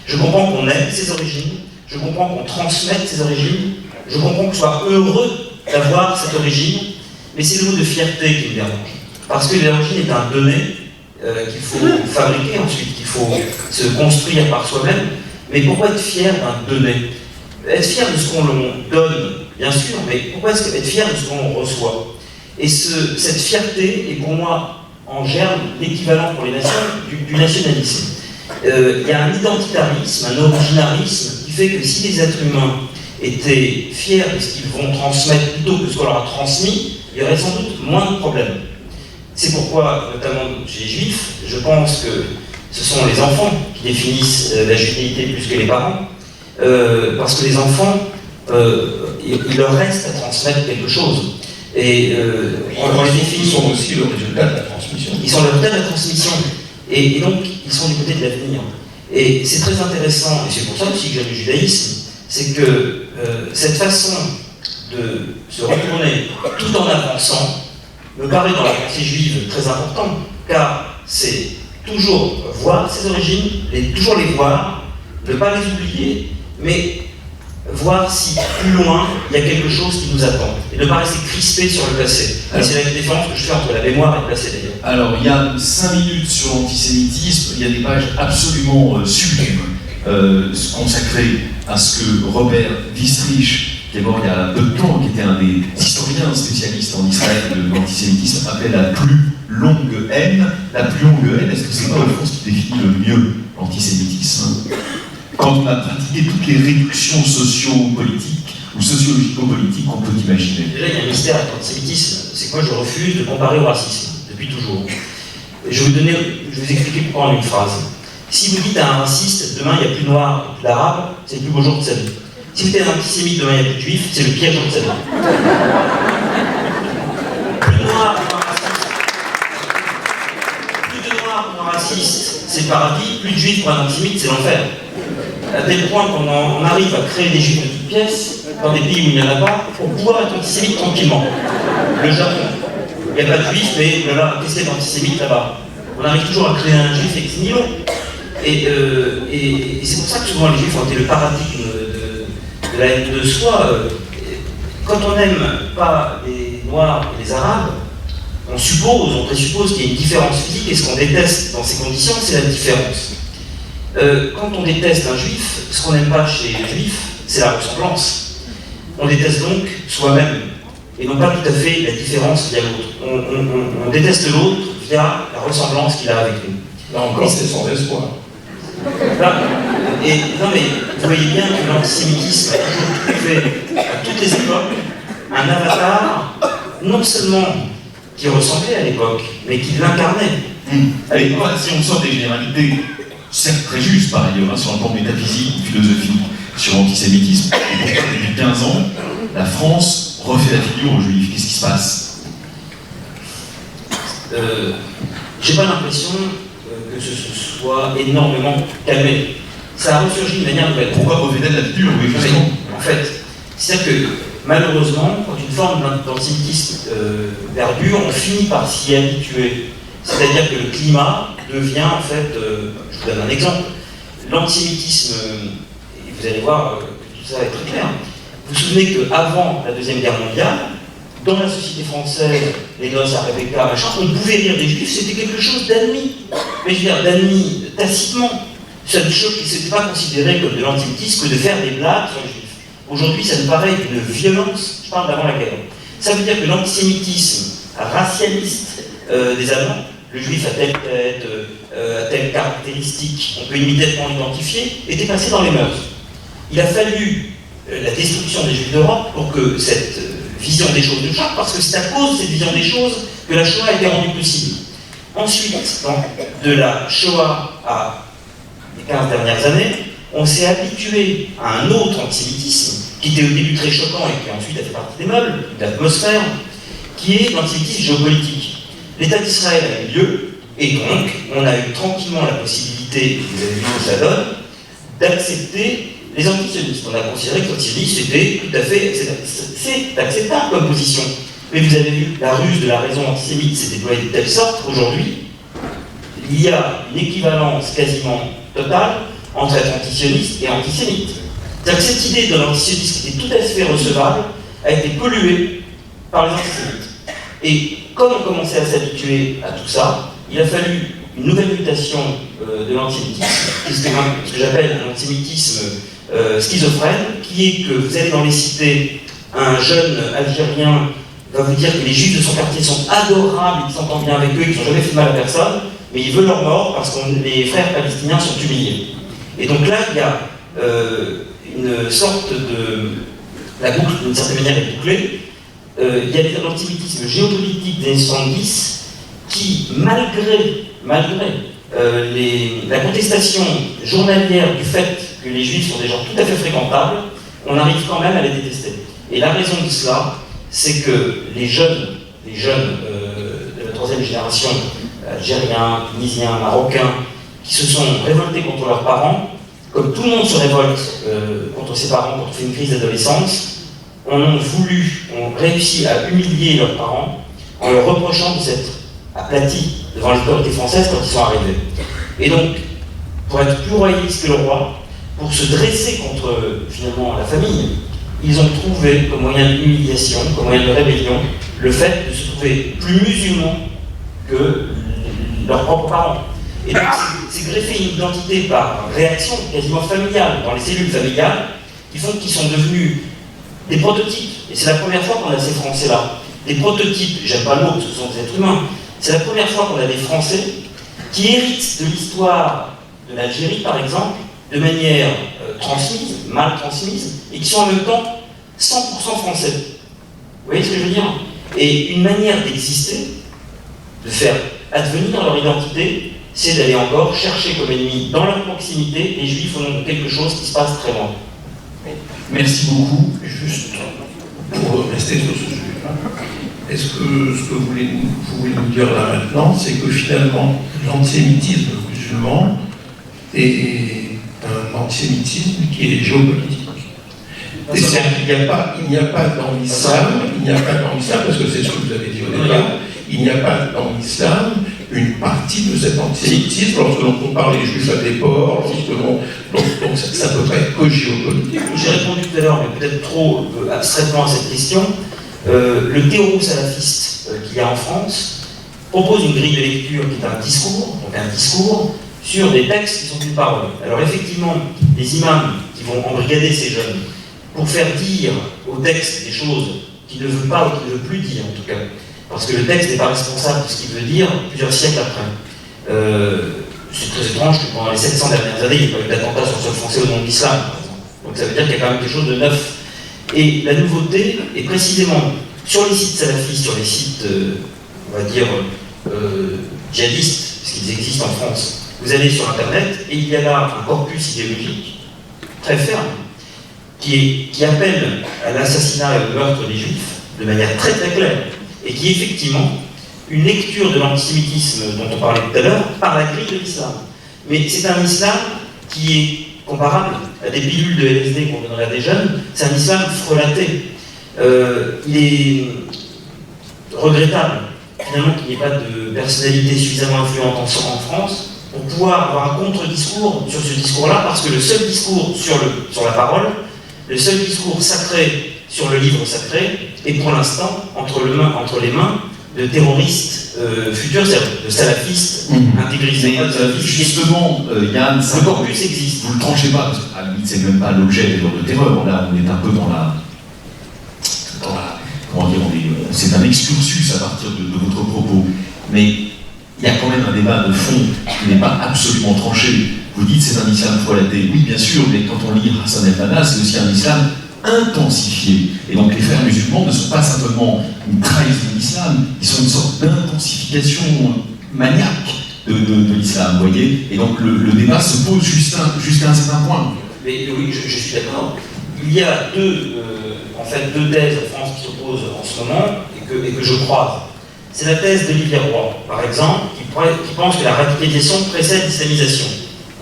Je comprends qu'on aime ses origines, je comprends qu'on transmette ses origines, je comprends qu'on soit heureux d'avoir cette origine, mais c'est le mot de fierté qui me dérange. Parce que l'origine est un donné qu'il faut fabriquer ensuite, qu'il faut se construire par soi-même. Mais pourquoi être fier d'un donné? Être fier de ce qu'on donne, bien sûr, mais pourquoi est-ce être fier de ce qu'on reçoit? Et cette fierté est pour moi en germe l'équivalent pour les nations du nationalisme. Il y a un identitarisme, un originarisme qui fait que si les êtres humains étaient fiers de ce qu'ils vont transmettre plutôt que ce qu'on leur a transmis, il y aurait sans doute moins de problèmes. C'est pourquoi, notamment chez les juifs, je pense que ce sont les enfants qui définissent la judaïté plus que les parents, parce que les enfants, il leur reste à transmettre quelque chose. Et on les définit. Ils sont aussi le résultat de la transmission. Ils sont le résultat de la transmission. Et donc, ils sont du côté de l'avenir. Et c'est très intéressant, et c'est pour ça aussi que j'aime le judaïsme, c'est que cette façon de se retourner tout en avançant me paraît dans la pensée juive très importante, car c'est toujours voir ses origines, toujours les voir, ne pas les oublier, mais voir si plus loin il y a quelque chose qui nous attend, et ne pas rester crispé sur le passé. Et c'est la différence que je fais entre la mémoire et le passé d'ailleurs. Alors il y a 5 minutes sur l'antisémitisme, il y a des pages absolument sublimes consacrées à ce que Robert Wistrich, qui est mort il y a peu de temps, qui était un des historiens spécialistes en Israël de l'antisémitisme, appelle la plus longue haine. La plus longue haine, est-ce que c'est pas au fond ce qui définit le mieux l'antisémitisme, quand on a pratiqué toutes les réductions socio-politiques ou sociologico-politiques qu'on peut imaginer? Déjà, il y a un mystère avec l'antisémitisme, c'est que moi je refuse de comparer au racisme, depuis toujours. Je vais vous expliquer pourquoi en une phrase. Si vous dites à un raciste, demain il n'y a plus de noir et plus d'arabe, c'est le plus beau jour de sa vie. Si vous êtes un antisémite, demain il n'y a plus de juif, c'est le pire jour de sa vie. Plus de noir pour un raciste, c'est le paradis, plus de juifs pour un antisémite, c'est l'enfer. À tel point qu'on arrive à créer des juifs de toutes pièces, dans des pays où il n'y en a pas, pour pouvoir être antisémite tranquillement. Le Japon, il n'y a pas de juifs, mais voilà, qu'est-ce qu'il y a d'antisémite là-bas? On arrive toujours à créer un juif ex nihilo. Et c'est pour ça que souvent les juifs ont été le paradigme de la haine de soi. Quand on n'aime pas les noirs et les arabes, on présuppose qu'il y a une différence physique, et ce qu'on déteste dans ces conditions, c'est la différence. Quand on déteste un juif, ce qu'on n'aime pas chez les juifs, c'est la ressemblance. On déteste donc soi-même, et non pas tout à fait la différence via l'autre. On déteste l'autre via la ressemblance qu'il a avec nous. Là encore, c'est sans espoir. Non mais, vous voyez bien que l'antisémitisme a toujours trouvé, à toutes les époques, un avatar, non seulement qui ressemblait à l'époque, mais qui l'incarnait. Allez, si on sort des généralités, certes très justes par ailleurs, sur un plan métaphysique ou philosophique, sur l'antisémitisme, et pourquoi depuis 15 ans, la France refait la figure aux Juifs? Qu'est-ce qui se passe? J'ai pas l'impression que ce soit énormément calmé. Ça a ressurgi de manière nouvelle. Pourquoi refait-elle la figure? Oui, justement. En fait, c'est-à-dire que malheureusement, quand une forme d'antisémitisme perdure, on finit par s'y habituer. C'est-à-dire que le climat devient en fait, je vous donne un exemple, l'antisémitisme, et vous allez voir que tout ça est très clair. Vous vous souvenez qu'avant la Deuxième Guerre mondiale, dans la société française, les noces à Rebecca, machin, on pouvait rire des juifs, c'était quelque chose d'admis. Mais je veux dire, d'admis tacitement. C'est une chose qui ne s'était pas considéré comme de l'antisémitisme que de faire des blagues sur les juifs. Aujourd'hui, ça nous paraît d'une violence, je parle d'avant la guerre. Ça veut dire que l'antisémitisme racialiste des Allemands, le juif à telle tête, à telle caractéristique, on peut immédiatement l'identifier, était passé dans les mœurs. Il a fallu la destruction des juifs d'Europe pour que cette vision des choses ne change, parce que c'est à cause de cette vision des choses que la Shoah a été rendue possible. Ensuite, de la Shoah à les 15 dernières années, on s'est habitué à un autre antisémitisme, qui était au début très choquant et qui ensuite a fait partie des meubles, de l'atmosphère, qui est l'antisémitisme géopolitique. L'État d'Israël a eu lieu, et donc on a eu tranquillement la possibilité, vous avez vu ce que ça donne, d'accepter les antisionistes. On a considéré que l'antisionisme était tout à fait c'est acceptable comme position. Mais vous avez vu, la ruse de la raison antisémite s'est déployée de telle sorte qu'aujourd'hui, il y a une équivalence quasiment totale entre être antisioniste et antisémite. C'est-à-dire que cette idée de l'antisionisme qui était tout à fait recevable a été polluée par les antisémites. Et comme on commençait à s'habituer à tout ça, il a fallu une nouvelle mutation de l'antisémitisme, ce que j'appelle un antisémitisme schizophrène, qui est que vous allez dans les cités, un jeune Algérien va vous dire que les juifs de son quartier sont adorables, ils s'entendent bien avec eux, qu'ils n'ont jamais fait de mal à personne, mais il veut leur mort parce que les frères palestiniens sont humiliés. Et donc là, il y a une sorte de... La boucle, d'une certaine manière, est bouclée. Il y a l'antisémitisme géopolitique des années 70 qui, malgré la contestation journalière du fait que les juifs sont des gens tout à fait fréquentables, on arrive quand même à les détester. Et la raison de cela, c'est que les jeunes de la troisième génération, algériens, tunisiens, marocains, qui se sont révoltés contre leurs parents, comme tout le monde se révolte contre ses parents quand on fait une crise d'adolescence, ont réussi à humilier leurs parents en leur reprochant de s'être aplatis devant l'autorité française quand ils sont arrivés. Et donc, pour être plus royaliste que le roi, pour se dresser contre finalement la famille, ils ont trouvé comme moyen d'humiliation, comme moyen de rébellion, le fait de se trouver plus musulmans que leurs propres parents. Et donc, c'est greffé une identité par réaction quasiment familiale, dans les cellules familiales, qui font qu'ils sont devenus des prototypes. Et c'est la première fois qu'on a ces Français-là. Des prototypes, j'aime pas le mot, parce que ce sont des êtres humains, c'est la première fois qu'on a des Français qui héritent de l'histoire de l'Algérie, par exemple, de manière transmise, mal transmise, et qui sont en même temps 100% français. Vous voyez ce que je veux dire? Et une manière d'exister, de faire advenir leur identité, c'est d'aller encore chercher comme ennemi dans leur proximité les Juifs au nom de quelque chose qui se passe très loin. Merci beaucoup. Juste pour rester sur ce sujet-là, est-ce que ce que vous voulez nous dire là maintenant, c'est que finalement l'antisémitisme musulman est un antisémitisme qui est géopolitique? C'est-à-dire qu'il n'y a pas dans l'islam, parce que c'est ce que vous avez dit au départ, il n'y a pas dans l'islam une partie de cet antisémitisme lorsque l'on compare les juifs à des porcs, donc ça ne peut pas être que géopolitique. J'ai répondu tout à l'heure, mais peut-être trop abstraitement à cette question. Le théoro salafiste qu'il y a en France propose une grille de lecture qui est un discours sur des textes qui sont une parole. Alors effectivement, les imams qui vont embrigader ces jeunes pour faire dire au texte des choses qu'il ne veut pas ou qu'il ne veut plus dire en tout cas, parce que le texte n'est pas responsable de ce qu'il veut dire plusieurs siècles après. C'est très étrange que pendant les 700 dernières années, il n'y ait pas eu d'attentat sur le sol français au nom de l'islam, par exemple. Donc ça veut dire qu'il y a quand même quelque chose de neuf. Et la nouveauté est précisément sur les sites salafistes, sur les sites, on va dire, djihadistes, puisqu'ils existent en France. Vous allez sur Internet et il y a là un corpus idéologique très ferme qui appelle à l'assassinat et au meurtre des Juifs de manière très très claire et qui est effectivement une lecture de l'antisémitisme dont on parlait tout à l'heure par la grille de l'islam. Mais c'est un islam qui est comparable à des pilules de LSD qu'on donnerait à des jeunes, c'est un islam frelaté. Il est regrettable finalement qu'il n'y ait pas de personnalité suffisamment influente en France pour pouvoir avoir un contre-discours sur ce discours-là, parce que le seul discours sur la parole, le seul discours sacré sur le livre sacré est pour l'instant entre les mains de terroristes futurs, de salafistes intégrisés. Justement, Yann, le corpus existe. Vous ne le tranchez pas, parce qu'à la limite, c'est même pas l'objet des lois de terreur. Là, on est un peu dans la comment dire, c'est un excursus à partir de votre propos. Mais il y a quand même un débat de fond qui n'est pas absolument tranché. Vous dites c'est un islam frelaté. Oui, bien sûr, mais quand on lit Hassan el-Banna, c'est aussi un islam intensifié. Et donc les frères musulmans ne sont pas simplement une trahison de l'islam, ils sont une sorte d'intensification maniaque de l'islam, vous voyez. Et donc le débat se pose jusqu'à un certain point. Mais oui, je suis d'accord. Il y a deux thèses en France qui s'opposent en ce moment et que je croise. C'est la thèse d'Olivier Roy, par exemple, qui pense que la radicalisation précède l'islamisation.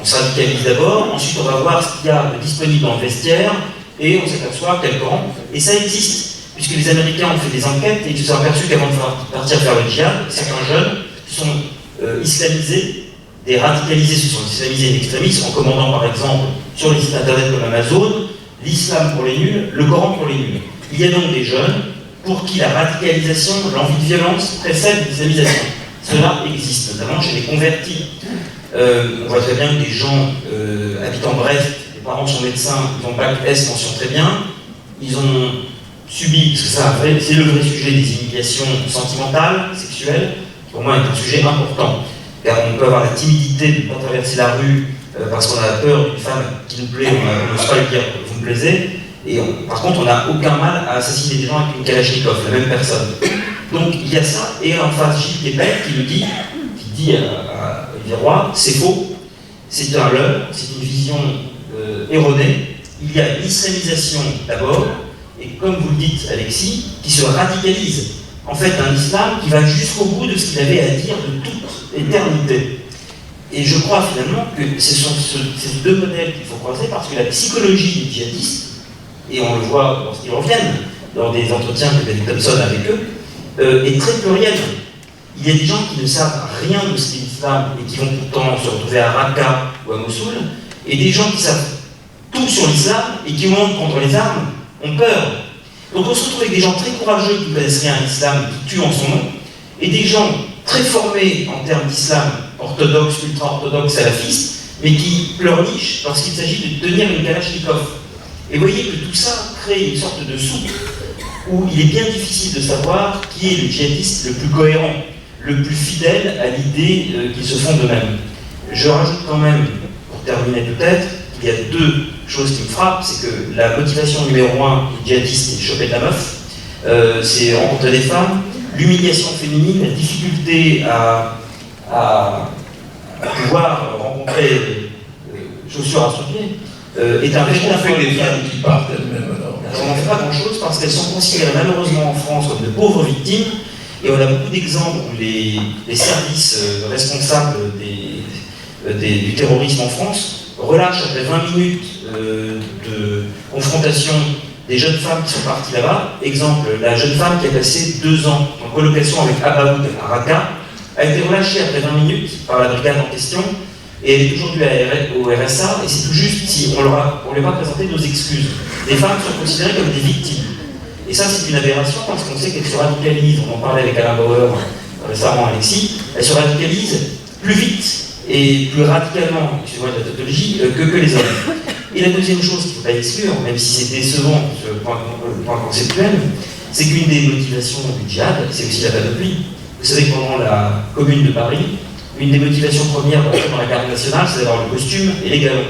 On se radicalise d'abord, ensuite on va voir ce qu'il y a de disponible dans le vestiaire, et on s'aperçoit quel camp. Et ça existe, puisque les Américains ont fait des enquêtes et ils se sont aperçus qu'avant de partir faire le djihad, certains jeunes se sont islamisés, des radicalisés se sont islamisés et extrémistes, en commandant par exemple sur les sites internet comme Amazon, l'islam pour les nuls, le Coran pour les nuls. Il y a donc des jeunes pour qui la radicalisation, l'envie de violence précède l'islamisation. Cela existe, notamment chez les convertis. On voit très bien que des gens habitant Brest, les parents sont médecins, ils ont bac S, mention très bien, ils ont subi, parce que ça, c'est le vrai sujet des initiations sentimentales, sexuelles, qui pour moi est un sujet important. Car on peut avoir la timidité de ne pas traverser la rue parce qu'on a peur d'une femme qui nous plaît, on n'ose pas lui dire vous me plaisez, et par contre on n'a aucun mal à assassiner des gens avec une Kalachnikov, la même personne. Donc il y a ça, et en face Gilles Kepel qui dit à Olivier Roy, c'est faux, c'est un leurre, c'est une vision erronée. Il y a l'islamisation d'abord, et comme vous le dites Alexis, qui se radicalise. En fait, un islam qui va jusqu'au bout de ce qu'il avait à dire de toute éternité. Et je crois finalement que ce sont ces deux modèles qu'il faut croiser, parce que la psychologie des djihadistes, et on le voit lorsqu'ils reviennent dans des entretiens que David Thompson avec eux, est très plurielle. Il y a des gens qui ne savent rien de ce qu'est l'islam et qui vont pourtant se retrouver à Raqqa ou à Mossoul, et des gens qui savent tout sur l'islam et qui, au moment de prendre les armes, ont peur. Donc on se retrouve avec des gens très courageux qui ne connaissent rien à l'islam et qui tuent en son nom, et des gens très formés en termes d'islam, orthodoxe, ultra-orthodoxe, salafiste, mais qui pleurnichent parce qu'il s'agit de tenir une Kalachnikov. Et vous voyez que tout ça crée une sorte de soupe où il est bien difficile de savoir qui est le djihadiste le plus cohérent, le plus fidèle à l'idée qu'ils se font d'eux-mêmes. Je rajoute quand même terminer peut-être, il y a deux choses qui me frappent, c'est que la motivation numéro 1 du djihadiste, c'est choper de la meuf, c'est rencontrer des femmes, l'humiliation féminine, la difficulté à pouvoir rencontrer chaussures à son pied, est un Qu'est-ce qu'on fait les femmes qui partent elles-mêmes alors? On n'en fait pas grand-chose parce qu'elles sont considérées malheureusement en France comme de pauvres victimes, et on a beaucoup d'exemples où les services responsables du terrorisme en France relâchent après 20 minutes de confrontation des jeunes femmes qui sont parties là-bas. Exemple, la jeune femme qui a passé 2 ans en colocation avec Abaoud à Raqqa a été relâchée après 20 minutes par la brigade en question, et elle est aujourd'hui au RSA, et c'est tout juste si on lui a présenté nos excuses. Les femmes sont considérées comme des victimes. Et ça, c'est une aberration parce qu'on sait qu'elles se radicalisent, on en parlait avec Alain Bauer récemment, Alexis, elles se radicalisent plus vite et plus radicalement, excusez-moi de la tautologie, que les hommes. Et la deuxième chose qu'il ne faut pas exclure, même si c'est décevant sur le point conceptuel, c'est qu'une des motivations du djihad, c'est aussi la panoplie. Vous savez que pendant la Commune de Paris, une des motivations premières dans la garde nationale, c'est d'avoir le costume et les galons.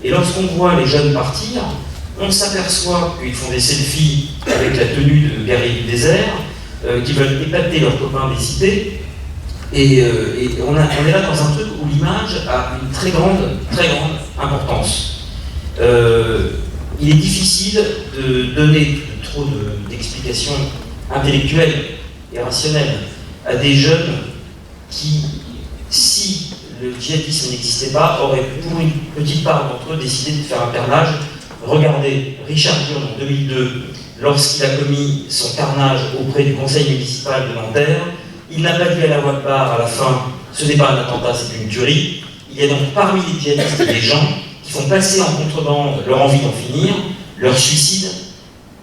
Et lorsqu'on voit les jeunes partir, on s'aperçoit qu'ils font des selfies avec la tenue de guerrier du désert, qu'ils veulent épater leurs copains des cités, et on est là dans un truc où l'image a une très grande importance. Il est difficile de donner trop d'explications intellectuelles et rationnelles à des jeunes qui, si le djihadisme n'existait pas, auraient pour une petite part d'entre eux décidé de faire un carnage. Regardez Richard Dion en 2002, lorsqu'il a commis son carnage auprès du conseil municipal de Nanterre, il n'a pas dit à la Wakbar à la fin, ce n'est pas un attentat, c'est une tuerie. Il y a donc parmi les djihadistes des gens qui font passer en contrebande leur envie d'en finir, leur suicide.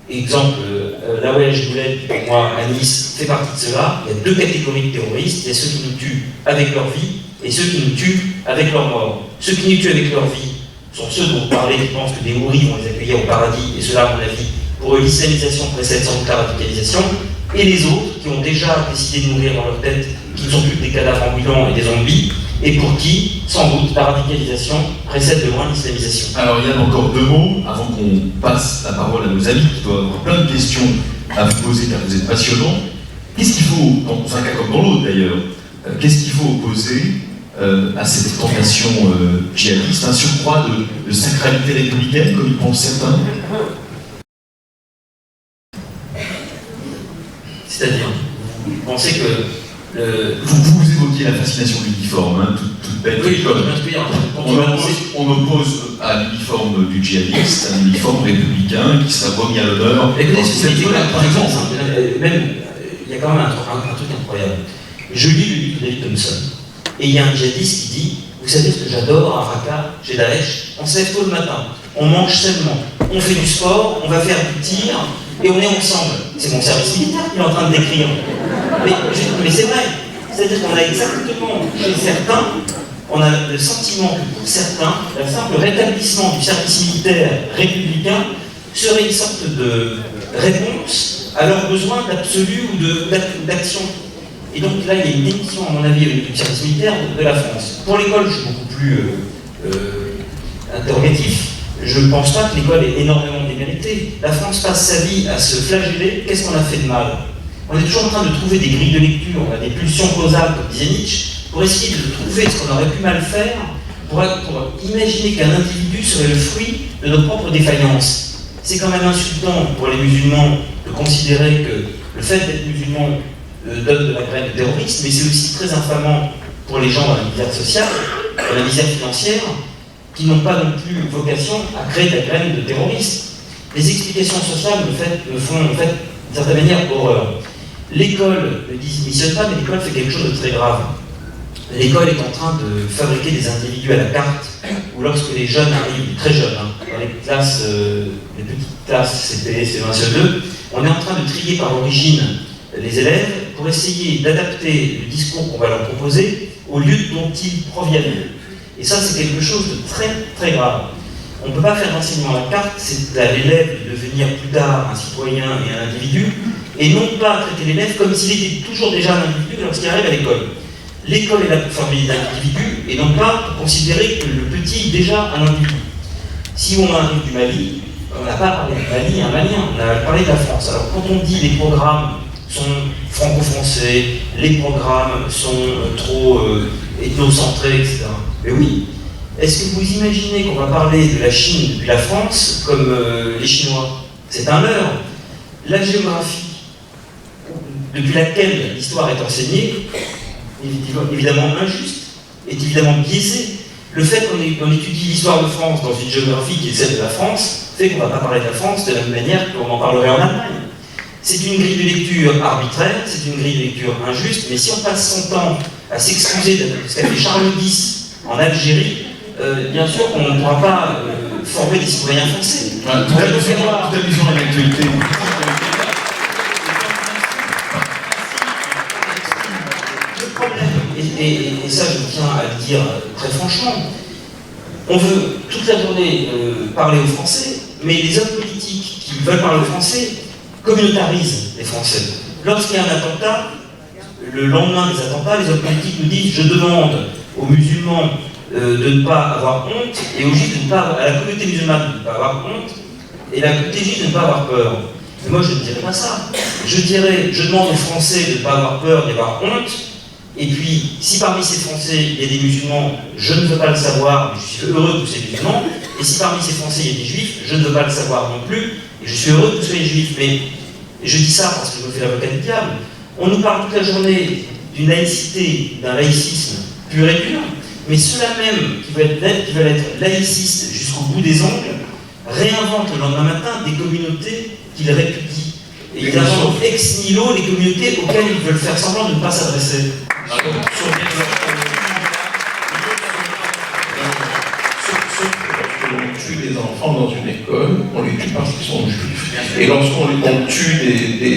Exemple, Laouesh Boulet, qui pour moi à Nice fait partie de cela. Il y a 2 catégories de terroristes, il y a ceux qui nous tuent avec leur vie et ceux qui nous tuent avec leur mort. Ceux qui nous tuent avec leur vie sont ceux dont vous parlez qui pensent que des houris vont les accueillir au paradis, et cela, à mon avis, pour eux, l'islamisation précède sans doute la radicalisation, et les autres qui ont déjà décidé de mourir dans leur tête, qui ne sont plus que des cadavres ambulants et des zombies, et pour qui, sans doute, la radicalisation précède de loin l'islamisation. Alors, il y a encore 2 mots avant qu'on passe la parole à nos amis qui doivent avoir plein de questions à vous poser car vous êtes passionnants. Qu'est-ce qu'il faut, dans un cas comme dans l'autre d'ailleurs, qu'est-ce qu'il faut opposer à cette tentation djihadiste, un surcroît de sacralité républicaine, comme ils pensent certains? C'est-à-dire, vous pensez que vous évoquiez la fascination de l'uniforme, hein, toute bête. Oui, on oppose à l'uniforme du djihadiste un uniforme républicain qui sera remis à l'honneur. Par exemple, même, il y a quand même un truc incroyable. Je lis le livre de David Thompson, et il y a un djihadiste qui dit, vous savez ce que j'adore à Raqqa, chez Daesh, on se lève tôt le matin, on mange sainement, on fait du sport, on va faire du tir, et on est ensemble. C'est mon service militaire qui est en train de décrire. Mais c'est vrai. C'est-à-dire qu'on a exactement, chez certains, on a le sentiment que pour certains, le simple rétablissement du service militaire républicain serait une sorte de réponse à leurs besoins d'absolu ou d'action. Et donc là, il y a une démission, à mon avis, du service militaire de la France. Pour l'école, je suis beaucoup plus interrogatif. Je ne pense pas que l'école ait énormément démérité. La France passe sa vie à se flageller. Qu'est-ce qu'on a fait de mal? On est toujours en train de trouver des grilles de lecture, on a des pulsions causales, comme disait Nietzsche, pour essayer de trouver ce qu'on aurait pu mal faire, pour imaginer qu'un individu serait le fruit de nos propres défaillances. C'est quand même insultant pour les musulmans de considérer que le fait d'être musulman donne de la graine de terrorisme, mais c'est aussi très infamant pour les gens dans la misère sociale, dans la misère financière, qui n'ont pas non plus vocation à créer de la graine de terrorisme. Les explications sociales me font en fait, d'une certaine manière, horreur. L'école ne démissionne pas, mais l'école fait quelque chose de très grave. L'école est en train de fabriquer des individus à la carte, où lorsque les jeunes arrivent, très jeunes, dans les classes, les petites classes CP, C1, CE2, on est en train de trier par origine les élèves pour essayer d'adapter le discours qu'on va leur proposer au lieu dont ils proviennent. Et ça, c'est quelque chose de très, très grave. On ne peut pas faire d'enseignement à la carte, c'est à l'élève de devenir plus tard un citoyen et un individu, et non pas traiter l'élève comme s'il était toujours déjà un individu lorsqu'il arrive à l'école. l'école est là pour former des individus et non pas pour considérer que le petit est déjà un individu. Si on arrive du Mali, on n'a pas parlé du Mali, un Malien, on a parlé de la France. Alors quand on dit les programmes sont franco-français, les programmes sont trop ethnocentrés, etc. Mais oui, est-ce que vous imaginez qu'on va parler de la Chine depuis la France comme les Chinois? C'est un leurre. La géographie depuis laquelle l'histoire est enseignée est évidemment injuste, est évidemment biaisée. Le fait qu'on étudie l'histoire de France dans une géographie qui est celle de la France fait qu'on ne va pas parler de la France de la même manière qu'on en parlerait en Allemagne. C'est une grille de lecture arbitraire, c'est une grille de lecture injuste, mais si on passe son temps à s'excuser de ce qu'a fait Charles X en Algérie, bien sûr qu'on ne pourra pas former des citoyens français. Toute allusion à l'actualité. Le problème, et ça je tiens à le dire très franchement, on veut toute la journée parler aux Français, mais les hommes politiques qui veulent parler aux Français communautarisent les Français. Lorsqu'il y a un attentat, le lendemain des attentats, les hommes politiques nous disent « je demande aux musulmans de ne pas avoir honte et aux juifs de ne pas, à la communauté musulmane de ne pas avoir honte et à la communauté juive de ne pas avoir peur ». Mais moi je ne dirais pas ça. Je dirais « je demande aux Français de ne pas avoir peur, d'avoir honte ». Et puis, si parmi ces Français, il y a des musulmans, je ne veux pas le savoir, mais je suis heureux que vous soyez musulmans. Et si parmi ces Français, il y a des juifs, je ne veux pas le savoir non plus, et je suis heureux que vous soyez juifs. Mais je dis ça parce que je me fais l'avocat du diable. On nous parle toute la journée d'une laïcité, d'un laïcisme pur et dur, mais ceux-là même qui veulent être laïcistes jusqu'au bout des ongles, réinventent le lendemain matin des communautés qu'ils répudient. Et ils inventent ex nihilo les communautés auxquelles ils veulent faire semblant de ne pas s'adresser. On tue des enfants dans une école, on les tue parce qu'ils sont juifs. Et lorsqu'on tue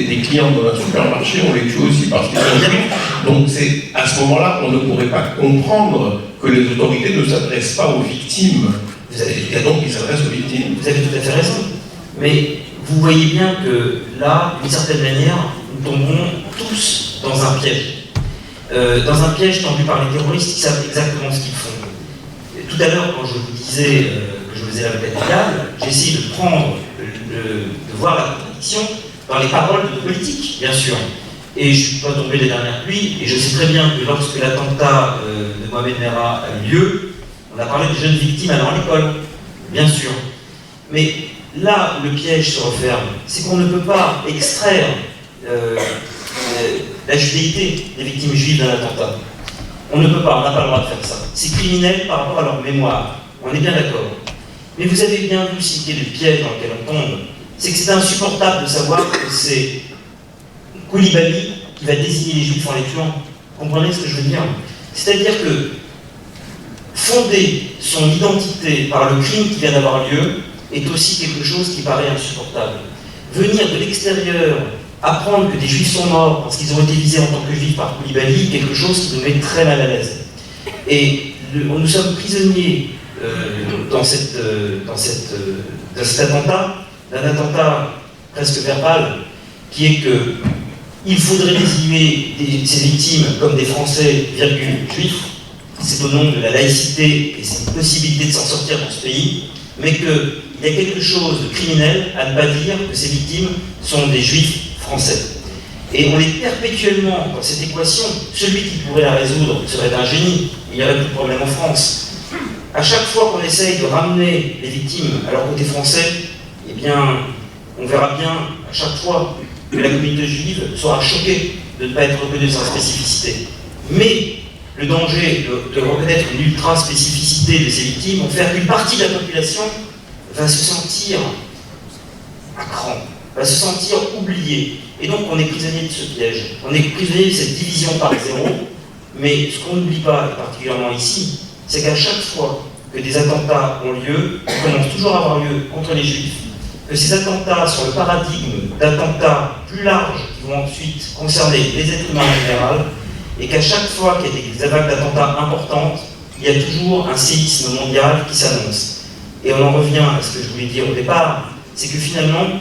des clients dans un supermarché, on les tue aussi parce qu'ils sont juifs. Donc c'est à ce moment-là qu'on ne pourrait pas comprendre que les autorités ne s'adressent pas aux victimes. Et donc ils s'adressent aux victimes. Vous avez tout à fait raison. Mais vous voyez bien que là, d'une certaine manière, nous tombons tous dans un piège. Dans un piège tendu par les terroristes qui savent exactement ce qu'ils font. Et tout à l'heure, quand je vous disais que je faisais l'avocat du diable, j'ai essayé de prendre, de voir la contradiction dans les paroles de nos politiques, bien sûr. Et je ne suis pas tombé des dernières pluies, et je sais très bien que lorsque l'attentat de Mohamed Merah a eu lieu, on a parlé des jeunes victimes allant à l'école, bien sûr. Mais là où le piège se referme, c'est qu'on ne peut pas extraire la judéité des victimes juives d'un attentat. On ne peut pas, on n'a pas le droit de faire ça. C'est criminel par rapport à leur mémoire. On est bien d'accord. Mais vous avez bien vu ce qui est le piège dans lequel on tombe. C'est que c'est insupportable de savoir que c'est Koulibaly qui va désigner les juifs en les tuant. Vous comprenez ce que je veux dire? C'est-à-dire que fonder son identité par le crime qui vient d'avoir lieu est aussi quelque chose qui paraît insupportable. Venir de l'extérieur apprendre que des juifs sont morts parce qu'ils ont été visés en tant que juifs par Koulibaly, quelque chose qui nous met très mal à l'aise. Et nous sommes prisonniers dans cet attentat, d'un attentat presque verbal, qui est que il faudrait désigner ces victimes comme des Français, virgule, juifs. C'est au nom de la laïcité et c'est une possibilité de s'en sortir dans ce pays, mais qu'il y a quelque chose de criminel à ne pas dire que ces victimes sont des juifs français. Et on est perpétuellement dans cette équation. Celui qui pourrait la résoudre serait un génie, il n'y aurait plus de problème en France. À chaque fois qu'on essaye de ramener les victimes à leur côté français, eh bien, on verra bien à chaque fois que la communauté juive sera choquée de ne pas être reconnue de sa spécificité. Mais le danger de reconnaître une ultra-spécificité de ces victimes va faire qu'une partie de la population va se sentir à cran, va se sentir oubliée. Et donc on est prisonnier de ce piège. On est prisonnier de cette division par zéro. Mais ce qu'on n'oublie pas, et particulièrement ici, c'est qu'à chaque fois que des attentats ont lieu, ils commencent toujours à avoir lieu contre les juifs, que ces attentats sont le paradigme d'attentats plus larges qui vont ensuite concerner les êtres humains en général, et qu'à chaque fois qu'il y a des vagues d'attentats importantes, il y a toujours un séisme mondial qui s'annonce. Et on en revient à ce que je voulais dire au départ, c'est que finalement,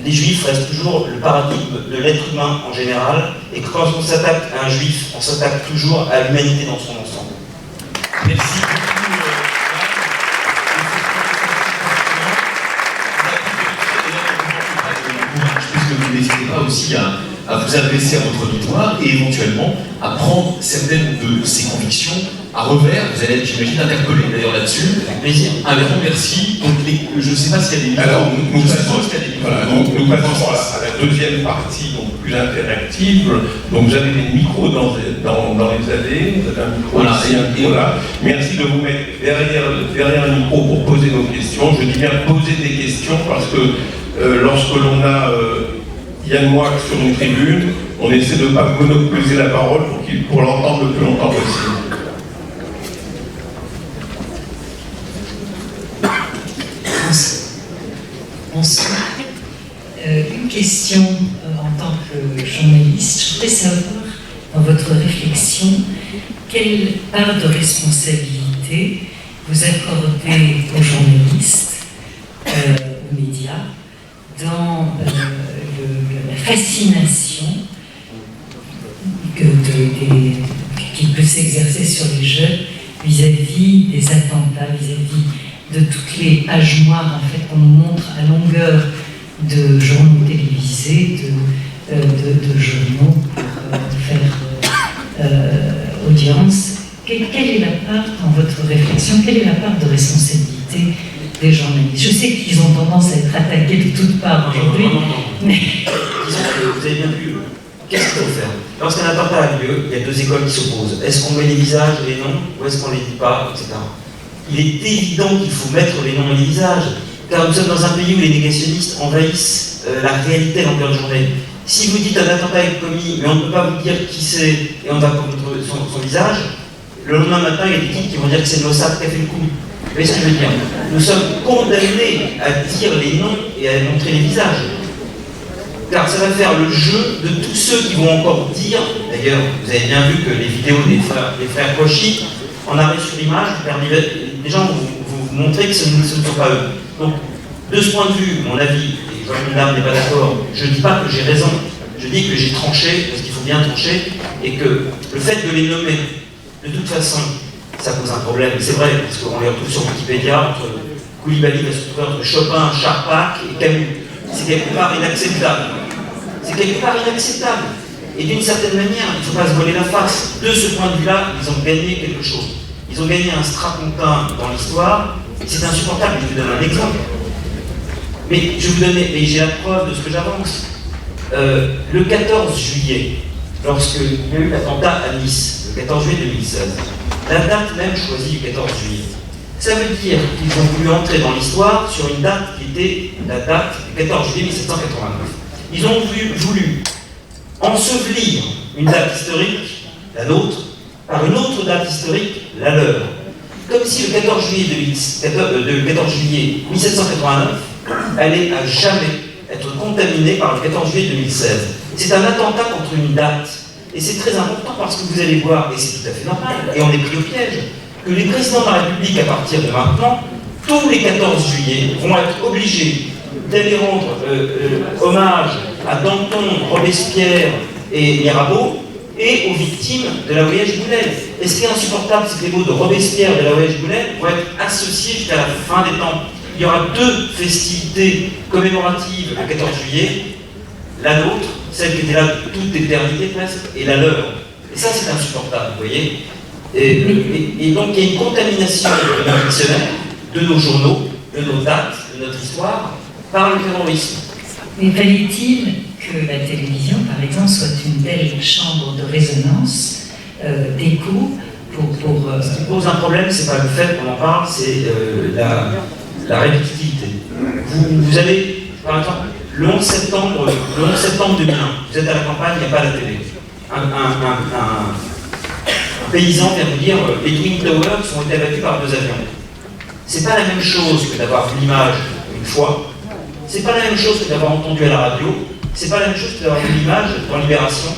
les juifs restent toujours le paradigme de l'être humain en général, et que quand on s'attaque à un juif, on s'attaque toujours à l'humanité dans son ensemble. Merci beaucoup. Puisque vous n'hésitez pas aussi à vous adresser à votre auditoire et éventuellement à prendre certaines de ces convictions à revers. Vous allez être, j'imagine, interpellé d'ailleurs là-dessus. Avec plaisir. Un grand merci. Donc, je ne sais pas s'il y a des micros. Alors, nous passons à la deuxième partie, donc plus interactive. Donc, vous avez des micros dans les allées. Vous avez un micro ici, un micro là. Merci de vous mettre derrière le micro pour poser nos questions. Je dis bien poser des questions parce que lorsque l'on a Yann Moix sur une tribune, on essaie de ne pas monopoliser la parole pour l'entendre le plus longtemps possible. Bonsoir. Une question en tant que journaliste. Je voudrais savoir, dans votre réflexion, quelle part de responsabilité vous accordez aux journalistes, aux médias, dans la fascination qui peut s'exercer sur les jeunes vis-à-vis des attentats, vis-à-vis de toutes les pages noires en fait, qu'on nous montre à longueur de journaux télévisés, de journaux pour faire audience. Quelle est la part, dans votre réflexion, quelle est la part de responsabilité des journalistes? Je sais qu'ils ont tendance à être attaqués de toutes parts aujourd'hui, mais... Disons que vous avez bien vu, qu'est-ce qu'il faut faire? Lorsqu'un attentat a lieu, il y a deux écoles qui s'opposent. Est-ce qu'on met les visages et les noms, ou est-ce qu'on ne les dit pas, etc. Il est évident qu'il faut mettre les noms et les visages, car nous sommes dans un pays où les négationnistes envahissent la réalité à longueur de journée. Si vous dites un attentat est commis, mais on ne peut pas vous dire qui c'est, et on va contre son visage, le lendemain matin, il y a des types qui vont dire que c'est Mossad qui a fait le coup. Vous voyez ce que je veux dire? Nous sommes condamnés à dire les noms et à montrer les visages. Car ça va faire le jeu de tous ceux qui vont encore dire, d'ailleurs, vous avez bien vu que les vidéos des frères Kouachi, en arrêt sur image, les gens vont vous montrer que ce ne sont pas eux. Donc, de ce point de vue, mon avis, et Jean-Luc Dame n'est pas d'accord, je ne dis pas que j'ai raison, je dis que j'ai tranché, parce qu'il faut bien trancher, et que le fait de les nommer, de toute façon, ça pose un problème. C'est vrai, parce qu'on les retrouve sur Wikipédia, entre Koulibaly va se retrouver entre Chopin, Charpak et Camus. C'est quelque part inacceptable. C'est quelque part inacceptable. Et d'une certaine manière, il ne faut pas se voiler la face. De ce point de vue-là, ils ont gagné quelque chose. Ils ont gagné un strapontin dans l'histoire. C'est insupportable. Je vous donne un exemple. Mais je vais vous donner, et j'ai la preuve de ce que j'avance. Le 14 juillet, lorsqu'il y a eu l'attentat à Nice, le 14 juillet 2016, la date même choisie du 14 juillet, ça veut dire qu'ils ont voulu entrer dans l'histoire sur une date qui était la date du 14 juillet 1789. Ils ont voulu ensevelir une date historique, la nôtre, par une autre date historique, la leur. Comme si le 14 juillet 1789 allait à jamais être contaminé par le 14 juillet 2016. C'est un attentat contre une date. Et c'est très important parce que vous allez voir, et c'est tout à fait normal, et on est pris au piège, que les présidents de la République, à partir de maintenant, tous les 14 juillet, vont être obligés d'aller rendre hommage à Danton, Robespierre et Mirabeau, et aux victimes de la Voyage-Boulet. Et ce qui est insupportable, c'est que les mots de Robespierre et de la Voyage-Boulet vont être associés jusqu'à la fin des temps. Il y aura deux festivités commémoratives le 14 juillet, la nôtre, celle qui était là toute éternité presque, et la leur. Et ça, c'est insupportable, vous voyez. Et donc, il y a une contamination de nos dictionnaires, de nos journaux, de nos dates, de notre histoire, par le terrorisme. Mais fallait-il que la télévision, par exemple, soit une telle chambre de résonance, d'écho, pour Ce qui pose un problème, c'est pas le fait qu'on en parle, c'est la répétitivité. Vous avez, par exemple, le 11 septembre 2001, vous êtes à la campagne, il n'y a pas la télé. Un paysan vient vous dire les Twin Towers ont été abattus par 2 avions. C'est pas la même chose que d'avoir vu l'image une fois, c'est pas la même chose que d'avoir entendu à la radio, c'est pas la même chose que d'avoir vu l'image dans Libération,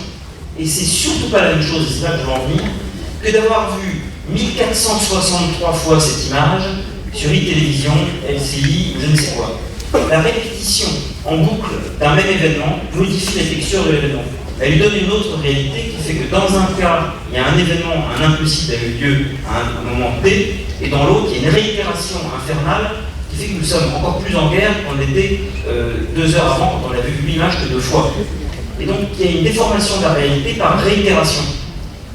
et c'est surtout pas la même chose, c'est là que je veux en venir, que d'avoir vu 1463 fois cette image sur e-télévision, LCI, ou je ne sais quoi. La répétition en boucle d'un même événement modifie la texture de l'événement. Elle lui donne une autre réalité qui fait que dans un cas, il y a un événement, un impossible a eu lieu à un moment T, et dans l'autre, il y a une réitération infernale qui fait que nous sommes encore plus en guerre qu'on était 2 heures avant, quand on avait vu l'image que 2 fois. Et donc, il y a une déformation de la réalité par réitération.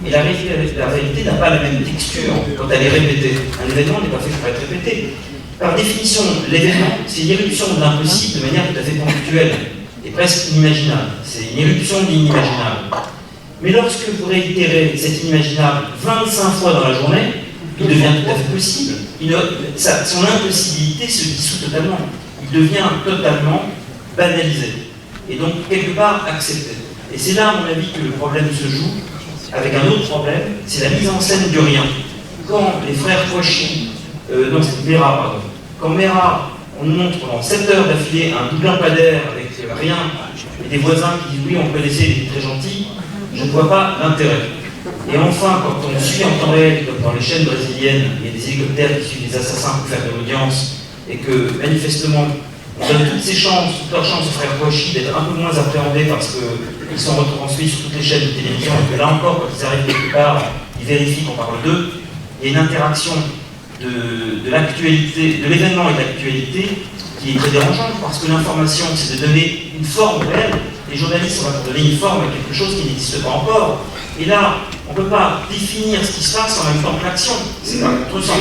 Et la réalité n'a pas la même texture quand elle est répétée. Un événement n'est pas fait pour être répété. Par définition, l'événement, c'est une éruption de l'impossible de manière tout à fait ponctuelle et presque inimaginable. C'est une éruption de l'inimaginable. Mais lorsque vous réitérez cet inimaginable 25 fois dans la journée, il devient tout à fait possible. Son impossibilité se dissout totalement. Il devient totalement banalisé. Et donc, quelque part, accepté. Et c'est là, à mon avis, que le problème se joue, avec un autre problème, c'est la mise en scène du rien. Quand les frères Kouachi, non, c'est Mera, pardon. Quand Mera, on nous montre pendant 7 heures d'affilée un double lampadaire avec rien, et des voisins qui disent oui, on connaissait, il était très gentil, je ne vois pas l'intérêt. Et enfin, quand on suit en temps réel, comme dans les chaînes brésiliennes, il y a des hélicoptères qui suivent des assassins pour faire de l'audience, et que manifestement, on donne toutes leurs chances aux frères Kouachi d'être un peu moins appréhendés parce qu'ils sont retransmis sur toutes les chaînes de télévision, et que là encore, quand ils arrivent quelque part, ils vérifient qu'on parle d'eux. Il y a une interaction de l'actualité, de l'événement et de l'actualité qui est très dérangeante, parce que l'information, c'est de donner une forme réelle. Les journalistes, on va donner une forme à quelque chose qui n'existe pas encore. Et là, on ne peut pas définir ce qui se passe en même temps que l'action. C'est un contresens.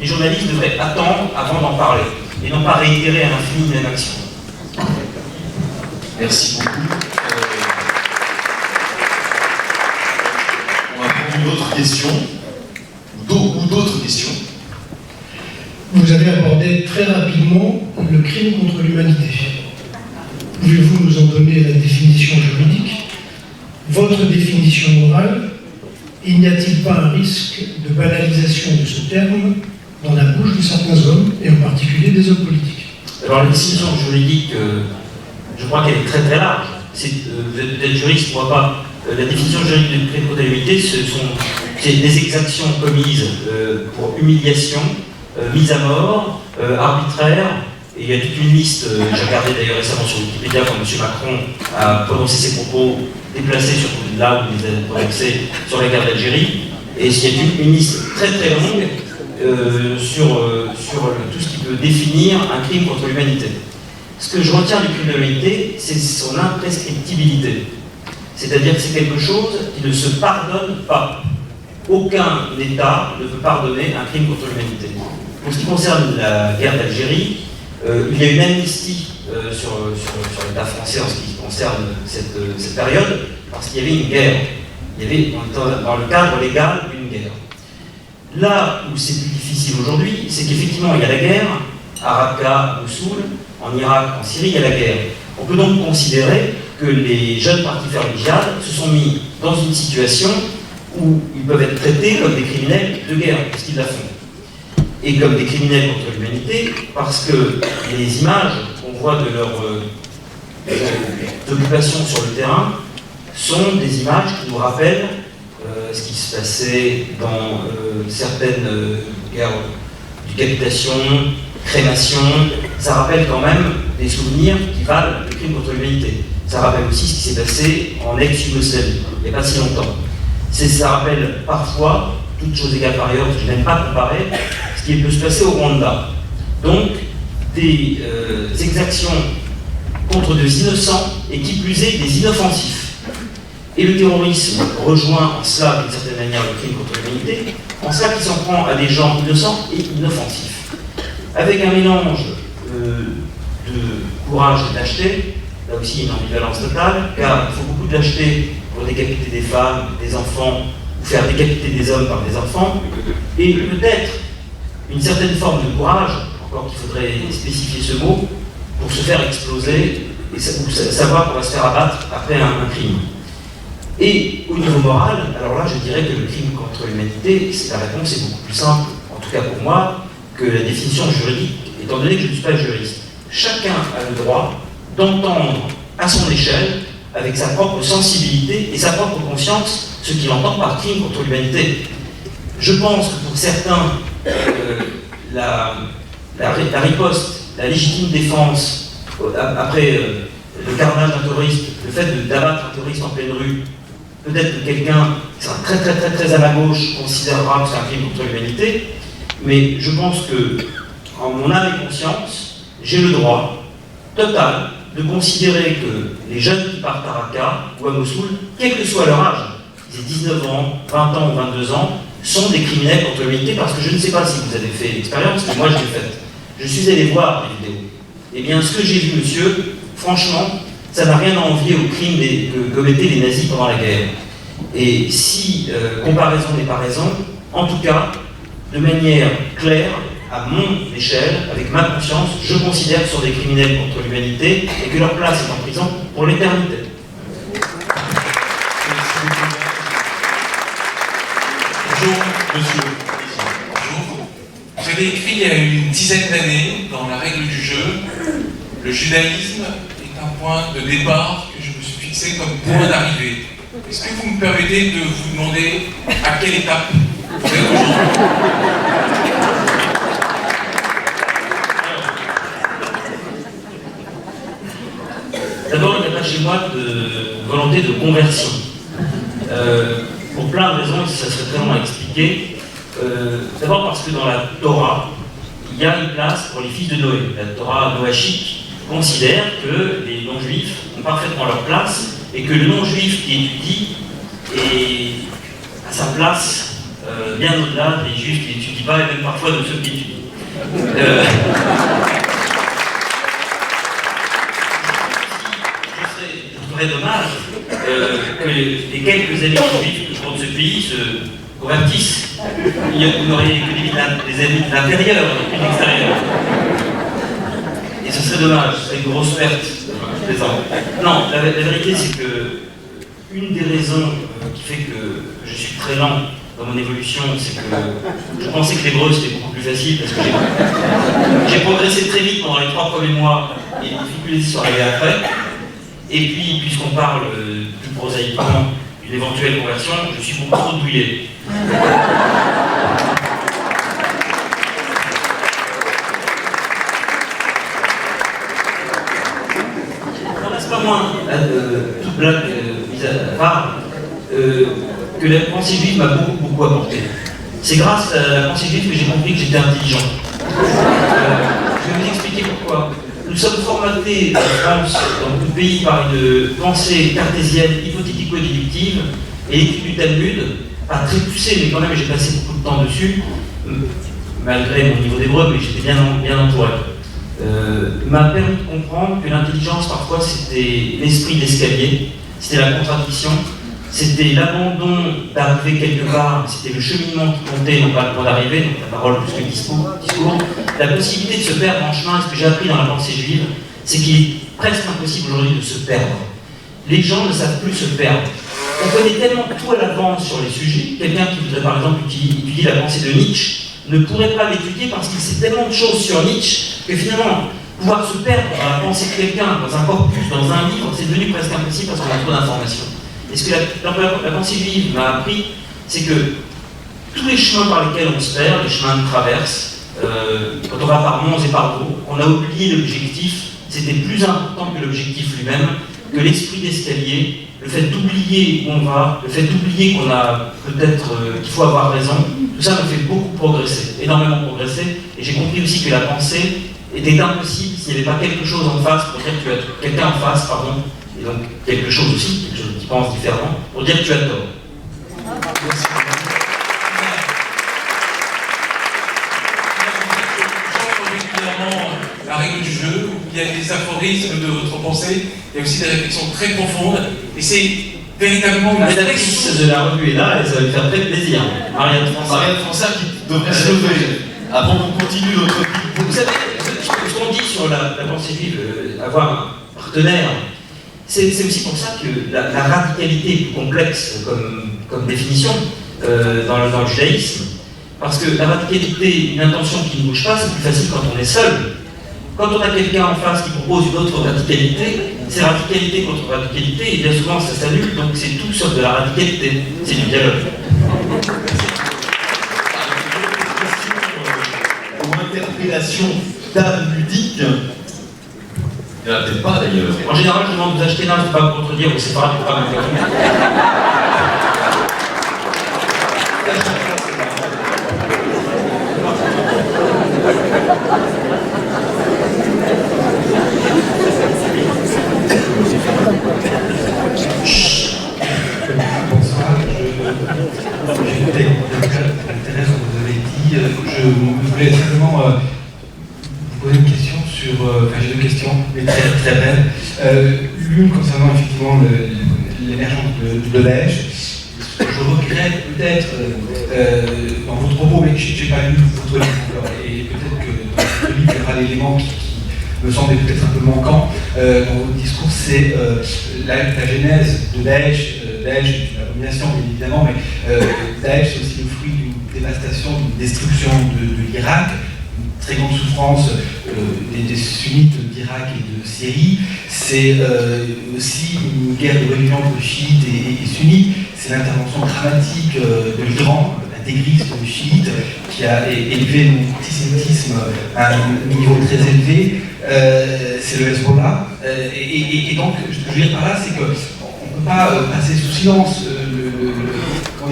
Les journalistes devraient attendre avant d'en parler, et non pas réitérer à l'infini une même action. Merci beaucoup. On va prendre une autre question, ou d'autres questions. Vous avez abordé très rapidement le crime contre l'humanité. Pouvez-vous nous en donner la définition juridique? Votre définition morale, il n'y a-t-il pas un risque de banalisation de ce terme dans la bouche de certains hommes, et en particulier des hommes politiques? Alors la définition juridique, je crois qu'elle est très très large. Vous êtes juriste, moi pas. La définition juridique du crime contre l'humanité, c'est des exactions commises pour humiliation, mise à mort, arbitraire, et il y a toute une liste, j'ai regardé d'ailleurs récemment sur Wikipédia quand M. Macron a prononcé ses propos déplacés sur là où il les a prononcés sur la guerre d'Algérie, et il y a une liste très très longue sur tout ce qui peut définir un crime contre l'humanité. Ce que je retiens du crime de l'humanité, c'est son imprescriptibilité. C'est-à-dire que c'est quelque chose qui ne se pardonne pas. Aucun État ne peut pardonner un crime contre l'humanité. Pour ce qui concerne la guerre d'Algérie, il y a une amnistie sur l'État français en ce qui concerne cette période, parce qu'il y avait une guerre. Il y avait dans le cadre légal une guerre. Là où c'est plus difficile aujourd'hui, c'est qu'effectivement il y a la guerre, à Raqqa, Mossoul, en Irak, en Syrie, il y a la guerre. On peut donc considérer que les jeunes partis faire le djihad se sont mis dans une situation où ils peuvent être traités comme des criminels de guerre, parce qu'ils la font. Et comme des criminels contre l'humanité, parce que les images qu'on voit de leur occupation sur le terrain sont des images qui nous rappellent ce qui se passait dans certaines guerres de décapitation, crémation. Ça rappelle quand même des souvenirs qui valent le crime contre l'humanité. Ça rappelle aussi ce qui s'est passé en ex-Yougoslavie, il n'y a pas si longtemps. Ça rappelle parfois, toutes choses égales par ailleurs, je n'aime pas comparer, ce qui peut se passer au Rwanda. Donc, des exactions contre des innocents, et qui plus est, des inoffensifs. Et le terrorisme rejoint en cela, d'une certaine manière, le crime contre l'humanité, en cela qu'il s'en prend à des gens innocents et inoffensifs. Avec un mélange de courage et de lâcheté, là aussi il y a une ambivalence totale, car il faut beaucoup de lâcheté pour décapiter des femmes, des enfants, ou faire décapiter des hommes par des enfants, et peut-être une certaine forme de courage, encore qu'il faudrait spécifier ce mot, pour se faire exploser et savoir qu'on va se faire abattre après un crime. Et au niveau moral, alors là je dirais que le crime contre l'humanité, la réponse est beaucoup plus simple, en tout cas pour moi, que la définition juridique, étant donné que je ne suis pas juriste. Chacun a le droit d'entendre à son échelle, avec sa propre sensibilité et sa propre conscience, ce qu'il entend par crime contre l'humanité. Je pense que pour certains, la riposte la légitime défense, après le carnage d'un terroriste, le fait d'abattre un terroriste en pleine rue, peut-être que quelqu'un qui sera très à la gauche considérera que c'est un crime contre l'humanité, mais je pense que, en mon âme et conscience, j'ai le droit total de considérer que les jeunes qui partent à Raqqa ou à Mossoul, quel que soit leur âge, ils aient 19 ans, 20 ans ou 22 ans, sont des criminels contre l'humanité, parce que je ne sais pas si vous avez fait l'expérience, mais moi je l'ai faite. Je suis allé voir les vidéos. Eh bien, ce que j'ai vu, monsieur, franchement, ça n'a rien à envier aux crimes que commettaient les nazis pendant la guerre. Et si comparaison n'est pas raison, en tout cas, de manière claire, à mon échelle, avec ma conscience, je considère que ce sont des criminels contre l'humanité et que leur place est en prison pour l'éternité. Bonjour, monsieur. Bonjour. J'avais écrit il y a une dizaine d'années, dans la règle du jeu, le judaïsme est un point de départ que je me suis fixé comme point d'arrivée. Est-ce que vous me permettez de vous demander à quelle étape vous êtes aujourd'hui? D'abord, il n'y a pas chez moi de volonté de conversion. Pour plein de raisons, ça serait très long à expliquer. D'abord parce que dans la Torah, il y a une place pour les fils de Noé. La Torah noachique considère que les non-juifs ont parfaitement leur place et que le non-juif qui étudie est à sa place bien au-delà des juifs qui n'étudient pas et même parfois de ceux qui étudient. Je trouverais dommage que les quelques amis juifs que je compte ce pays se convertissent. Vous n'auriez que des amis de l'intérieur et de l'extérieur. Et ce serait dommage, ce serait une grosse perte. Je plaisante. Non, la vérité c'est que une des raisons qui fait que je suis très lent dans mon évolution, c'est que je pensais que l'hébreu c'était beaucoup plus facile parce que j'ai progressé très vite pendant les 3 premiers mois et les difficultés sont arrivées après. Et puis, puisqu'on parle plus prosaïquement d'une éventuelle conversion, je suis beaucoup trop douillé. Non, c'est pas moins, toute blague mise à part, que la pensée juive m'a beaucoup apporté. C'est grâce à la pensée juive que j'ai compris que j'étais intelligent. Je vais vous expliquer pourquoi. Nous sommes formatés en France, dans beaucoup de pays, par une pensée cartésienne, hypothético-déductive, et l'étude du Talmud, pas très poussée, mais quand même j'ai passé beaucoup de temps dessus, malgré mon niveau d'hébreu, mais j'étais bien entouré. M'a permis de comprendre que l'intelligence, parfois, c'était l'esprit d'escalier, c'était la contradiction, c'était l'abandon d'arriver quelque part, c'était le cheminement qui comptait, non pas le point d'arrivée, donc la parole plus que le discours. La possibilité de se perdre en chemin, ce que j'ai appris dans la pensée juive, c'est qu'il est presque impossible aujourd'hui de se perdre. Les gens ne savent plus se perdre. On connaît tellement tout à l'avance sur les sujets. Quelqu'un qui voudrait par exemple étudier la pensée de Nietzsche ne pourrait pas l'étudier parce qu'il sait tellement de choses sur Nietzsche que finalement, pouvoir se perdre dans la pensée de quelqu'un, dans un corpus, dans un livre, c'est devenu presque impossible parce qu'on a trop d'informations. Et ce que la pensée juive m'a appris, c'est que tous les chemins par lesquels on se perd, les chemins de traverse, quand on va par Mons et par Vaux, on a oublié l'objectif, c'était plus important que l'objectif lui-même, que l'esprit d'escalier, le fait d'oublier où on va, le fait d'oublier qu'on a peut-être qu'il faut avoir raison, tout ça me fait beaucoup progresser, énormément progresser, et j'ai compris aussi que la pensée était impossible s'il n'y avait pas quelque chose en face, pour dire que tu as quelqu'un en face, pardon, et donc quelque chose aussi, quelque chose qui pense différemment, pour dire que tu as tort. Merci. La règle du jeu, il y a des aphorismes de votre pensée, il y a aussi des réflexions très profondes, et c'est véritablement une rédactrice de la revue est là, et ça va lui faire très plaisir. Marianne França qui devrait se lever avant qu'on continue notre vie. Vous savez, ce qu'on dit sur la pensée juive, avoir un partenaire, c'est aussi pour ça que la radicalité est plus complexe comme définition dans le judaïsme. Parce que la radicalité, une intention qui ne bouge pas, c'est plus facile quand on est seul. Quand on a quelqu'un en face qui propose une autre radicalité, c'est radicalité contre radicalité, et bien souvent ça s'annule, donc c'est tout sauf de la radicalité, c'est du dialogue. Pour interpréter création d'art ludique. Il n'y en a peut-être pas d'ailleurs. En général, je demande aux Ashkénazes de ne pas me contredire, ou c'est pas pas Bonsoir, j'écoutais l'intérêt ce que vous avez dit. Je voulais simplement vous poser une question sur. Enfin, j'ai deux questions, mais très, très belles. L'une concernant effectivement l'émergence de Daesh. Je regrette peut-être dans votre propos, mais je n'ai pas lu votre livre, et peut-être que dans votre livre, il y aura l'élément qui me semble peut-être un peu manquant dans votre discours, c'est la genèse de Daesh. Daesh est une abomination, bien évidemment, mais Daesh c'est aussi le fruit d'une dévastation, d'une destruction de l'Irak, une très grande souffrance des sunnites d'Irak et de Syrie. C'est aussi une guerre de religion entre chiites et sunnites. C'est l'intervention dramatique de l'Iran, intégrisme chiite, qui a élevé l'antisémitisme à un niveau très élevé. C'est le Hezbollah. Et donc, ce que je veux dire par là, c'est qu'on ne peut pas passer sous silence on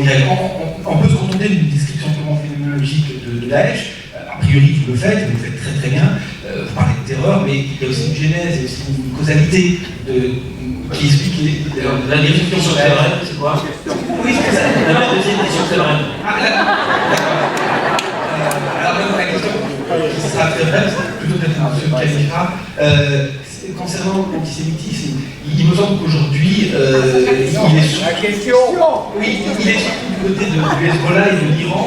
peut se contenter d'une description purement phénoménologique de Daesh. A priori, vous le faites très très bien. Vous parlez de terreur, mais il y a aussi une genèse, il y a aussi une causalité qui explique la définition sur Daesh, c'est quoi? Oui, c'est ça. La deuxième question, c'est vrai. Alors, la question qui sera très brève, c'est plutôt d'être un monsieur Khalifa. Concernant l'antisémitisme, il me semble qu'aujourd'hui, il est surtout du côté du Hezbollah et de l'Iran,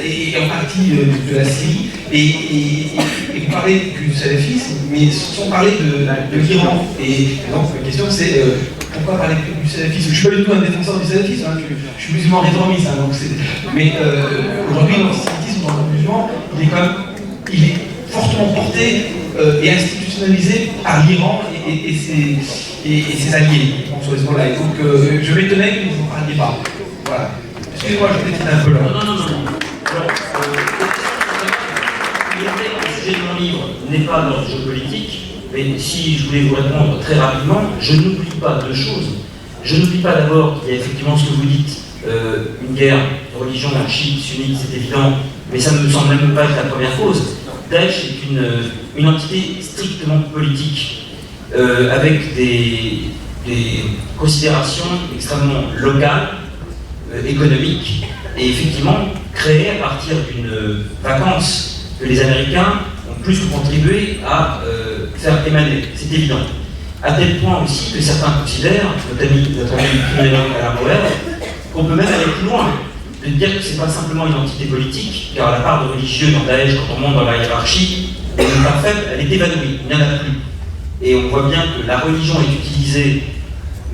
et en partie de la Syrie. Et vous parlez du salafisme, mais sans parler de l'Iran. Et donc, la question c'est pourquoi parler du salafisme? Je ne suis pas du tout un défenseur du salafisme, hein, je suis musulman réformiste. Hein, mais aujourd'hui, l'antisémitisme dans le musulman, il est fortement porté et institutionnalisé par l'Iran et ses alliés sur Hezbollah. Et donc, je m'étonnais que vous n'en parliez pas. Voilà. Excusez-moi, je peut-être un peu long. Non. Le sujet de mon livre n'est pas dans le jeu politique, mais si je voulais vous répondre très rapidement, je n'oublie pas deux choses. Je n'oublie pas d'abord qu'il y a effectivement ce que vous dites, une guerre de religion chiite, sunnite, c'est évident, mais ça ne me semble même pas être la première cause. Daesh est une entité strictement politique, avec des considérations extrêmement locales, économiques, et effectivement créées à partir d'une vacance que les Américains ont plus que contribué à faire émaner, c'est évident. À tel point aussi que certains considèrent, notamment Alain Bauer, qu'on peut même aller plus loin, de dire que ce n'est pas simplement une entité politique, car la part de religieux dans Daesh, quand on monte dans la hiérarchie, elle n'est pas faible, elle est évanouie, il n'y en a plus. Et on voit bien que la religion est utilisée,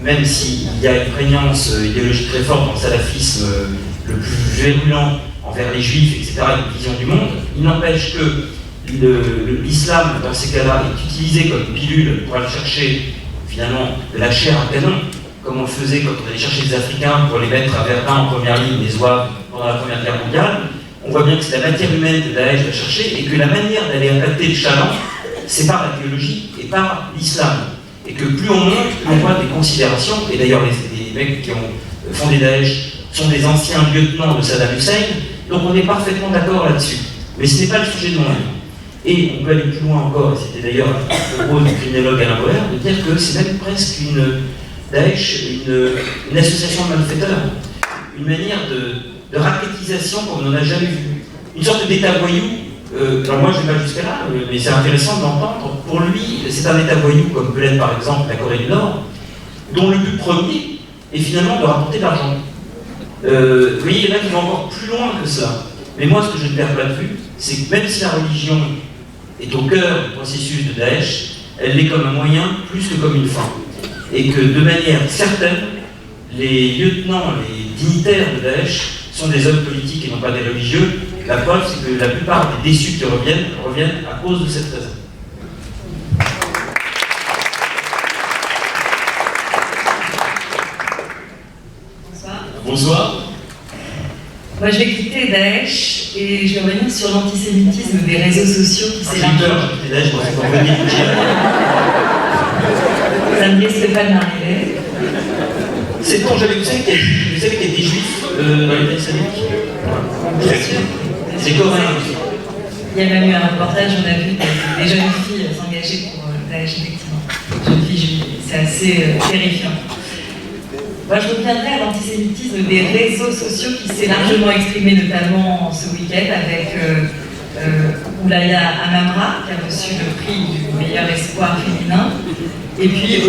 même s'il y a une prégnance idéologique très forte dans le salafisme le plus virulent envers les juifs, etc., une vision du monde, il n'empêche que l'islam, dans ces cas-là, est utilisé comme pilule pour aller chercher, finalement, de la chair à canon, comme on le faisait quand on allait chercher des Africains pour les mettre à Verdun en première ligne, les Zouaves, pendant la Première Guerre mondiale. On voit bien que c'est la matière humaine que Daesh va chercher et que la manière d'aller impacter le chaland, c'est par la théologie et par l'islam. Et que plus on monte, plus on voit des considérations, et d'ailleurs les mecs qui ont fondé Daesh sont des anciens lieutenants de Saddam Hussein, donc on est parfaitement d'accord là-dessus. Mais ce n'est pas le sujet de mon livre. Et on peut aller plus loin encore, et c'était d'ailleurs le rôle du criminologue Alain Bauer, de dire que c'est même presque Daesh, une association de malfaiteurs, une manière de raquettisation comme on n'en a jamais vu. Une sorte d'état voyou, alors moi je ne vais pas jusqu'à là, mais c'est intéressant de l'entendre. Pour lui, c'est un état voyou, comme peut l'être par exemple la Corée du Nord, dont le but premier est finalement de rapporter de l'argent. Vous voyez, il y en a qui vont encore plus loin que ça. Mais moi, ce que je ne perds pas de vue, c'est que même si la religion est au cœur du processus de Daesh, elle l'est comme un moyen plus que comme une fin. Et que de manière certaine, les lieutenants, les dignitaires de Daesh sont des hommes politiques et non pas des religieux. La preuve, c'est que la plupart des déçus qui reviennent à cause de cette raison. Bonsoir. Bonsoir. Moi, j'ai quitté Daesh et je vais revenir sur l'antisémitisme des réseaux sociaux qui J'ai eu peur, j'étais là, je pensais qu'on venait de dire. Ça ne risque pas de m'arriver. C'est bon, vous savez qu'il y a des juifs dans l'État islamique. Bien sûr. C'est coréen aussi. Il y a même eu un reportage, on a vu des jeunes filles s'engager pour Daesh, effectivement. Jeunes filles juives, c'est assez terrifiant. Moi, je reviendrai à l'antisémitisme des réseaux sociaux qui s'est largement exprimé, notamment ce week-end, avec Oulaya Amamra, qui a reçu le prix du meilleur espoir féminin, et puis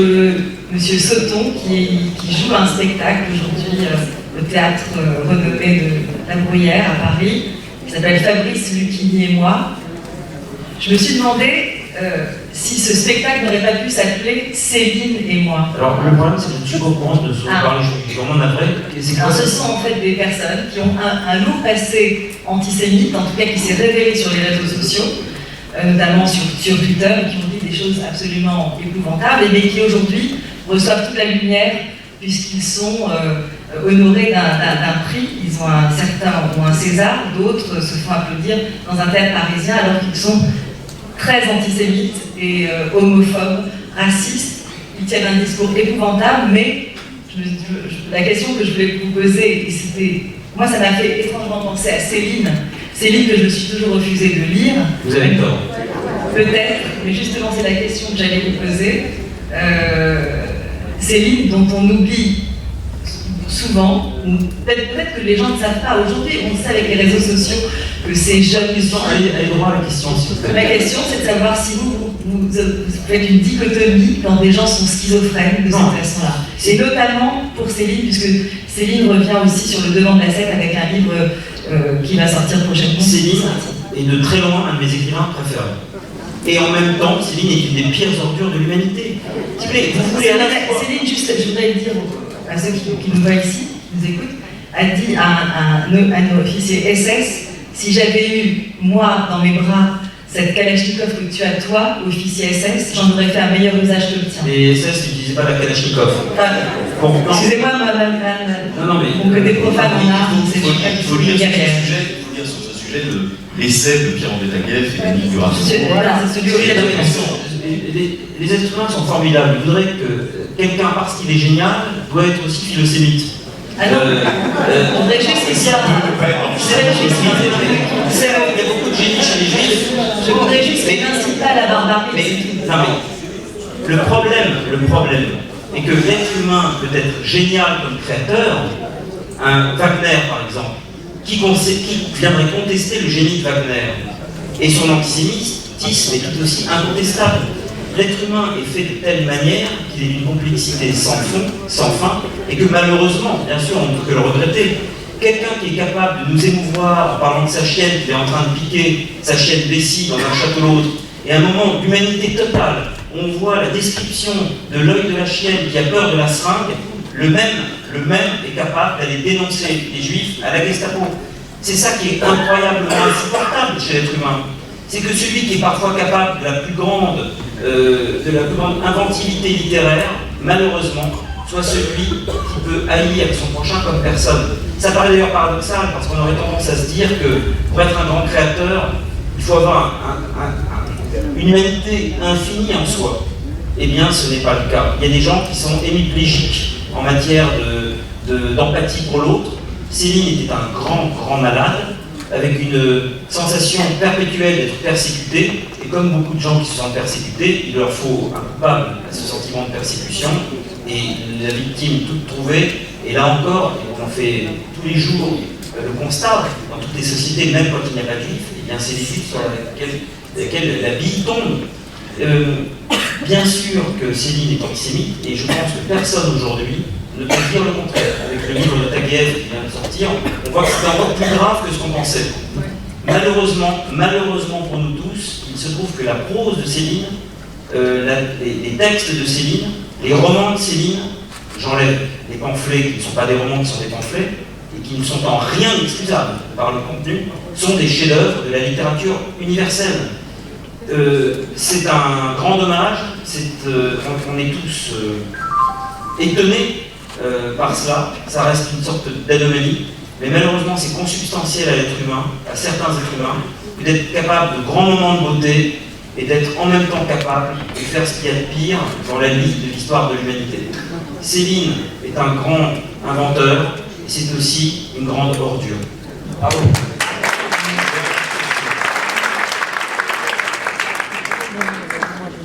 Monsieur Sauton, qui joue un spectacle aujourd'hui au théâtre renommé de La Bruyère à Paris, qui s'appelle Fabrice Lucchini et moi. Je me suis demandé si ce spectacle n'aurait pas pu s'appeler Céline et moi. Alors, le problème, c'est que je ne suis pas au courant de ce dont parle, je suis vraiment navré. Alors, ce sont en fait des personnes qui ont un lourd passé antisémite, en tout cas qui s'est révélé sur les réseaux sociaux, notamment sur Twitter, qui ont dit des choses absolument épouvantables, mais qui aujourd'hui reçoivent toute la lumière puisqu'ils sont honorés d'un prix. Ils ont certains ont un César, d'autres se font applaudir dans un théâtre parisien alors qu'ils sont très antisémites et homophobes, racistes. Ils tiennent un discours épouvantable, mais la question que je voulais vous poser, et c'était, moi ça m'a fait étrangement penser à Céline que je me suis toujours refusé de lire. Vous avez tort. Peut-être, mais justement c'est la question que j'allais vous poser. Céline dont on oublie souvent, peut-être que les gens ne savent pas. Aujourd'hui, on sait avec les réseaux sociaux que ces jeunes gens... Allez droit à la question, s'il vous plaît. Ma question, c'est de savoir si vous faites une dichotomie quand des gens sont schizophrènes de cette façon-là. Et notamment pour Céline, puisque Céline revient aussi sur le devant de la scène avec un livre qui va sortir prochainement. Céline est de très loin un de mes écrivains préférés. Et en même temps, Céline est une des pires ordures de l'humanité. S'il vous plaît, vous voulez Céline, juste, je voudrais le dire à ceux qui nous voient ici, qui nous écoutent, a dit à un officier SS, si j'avais eu, moi, dans mes bras, cette Kalachnikov que tu as toi, officier SS, j'en aurais fait un meilleur usage que le tien. Les SS n'utilisaient pas la Kalachnikov. Excusez-moi, mon côté profane en art, c'est il faut lire sur ce sujet l'essai de Pierre-André Taguieff et Denis Duras. Voilà, c'est celui auquel les êtres humains sont formidables. Je voudrais que quelqu'un, parce qu'il est génial, doit être aussi philosémite. Alors, on voudrait juste qu'il y a beaucoup de génie chez les juifs. Je voudrais juste qu'il n'incite pas à la barbarie. Mais le problème est que l'être humain peut être génial comme créateur. Un Wagner, par exemple, qui viendrait contester le génie de Wagner et son antisémitisme est tout aussi incontestable. L'être humain est fait de telle manière qu'il est d'une complexité sans fond, sans fin, et que malheureusement, bien sûr, on ne peut que le regretter. Quelqu'un qui est capable de nous émouvoir en parlant de sa chienne qu'il est en train de piquer, sa chienne Bessie dans un château l'autre, et à un moment d'humanité totale, on voit la description de l'œil de la chienne qui a peur de la seringue, le même est capable d'aller dénoncer les juifs à la Gestapo. C'est ça qui est incroyablement insupportable chez l'être humain. C'est que celui qui est parfois capable de la plus grande inventivité littéraire, malheureusement, soit celui qui peut haïr son prochain comme personne. Ça paraît d'ailleurs paradoxal, parce qu'on aurait tendance à se dire que pour être un grand créateur, il faut avoir une humanité infinie en soi. Eh bien, ce n'est pas le cas. Il y a des gens qui sont hémiplégiques en matière d'empathie pour l'autre. Céline était un grand malade, avec une sensation perpétuelle d'être persécuté, et comme beaucoup de gens qui se sentent persécutés, il leur faut un coupable à ce sentiment de persécution, et la victime toute trouvée, et là encore, on en fait tous les jours le constat, dans toutes les sociétés, même quand il n'y a pas de juifs, et bien c'est les juifs sur lesquels la bille tombe. Bien sûr que Céline est antisémite, et je pense que personne aujourd'hui ne peut dire le contraire. Avec le livre de Taguieff qui vient de sortir, on voit que c'est encore plus grave que ce qu'on pensait. Malheureusement pour nous tous, il se trouve que la prose de Céline, les textes de Céline, les romans de Céline, j'enlève les pamphlets qui ne sont pas des romans, qui sont des pamphlets, et qui ne sont en rien excusables par le contenu, sont des chefs-d'œuvre de la littérature universelle. C'est un grand dommage, on est tous étonnés par cela, ça reste une sorte d'anomalie, mais malheureusement c'est consubstantiel à l'être humain, à certains êtres humains, d'être capable de grands moments de beauté et d'être en même temps capable de faire ce qu'il y a de pire dans la limite de l'histoire de l'humanité. Céline est un grand inventeur et c'est aussi une grande ordure. Bravo.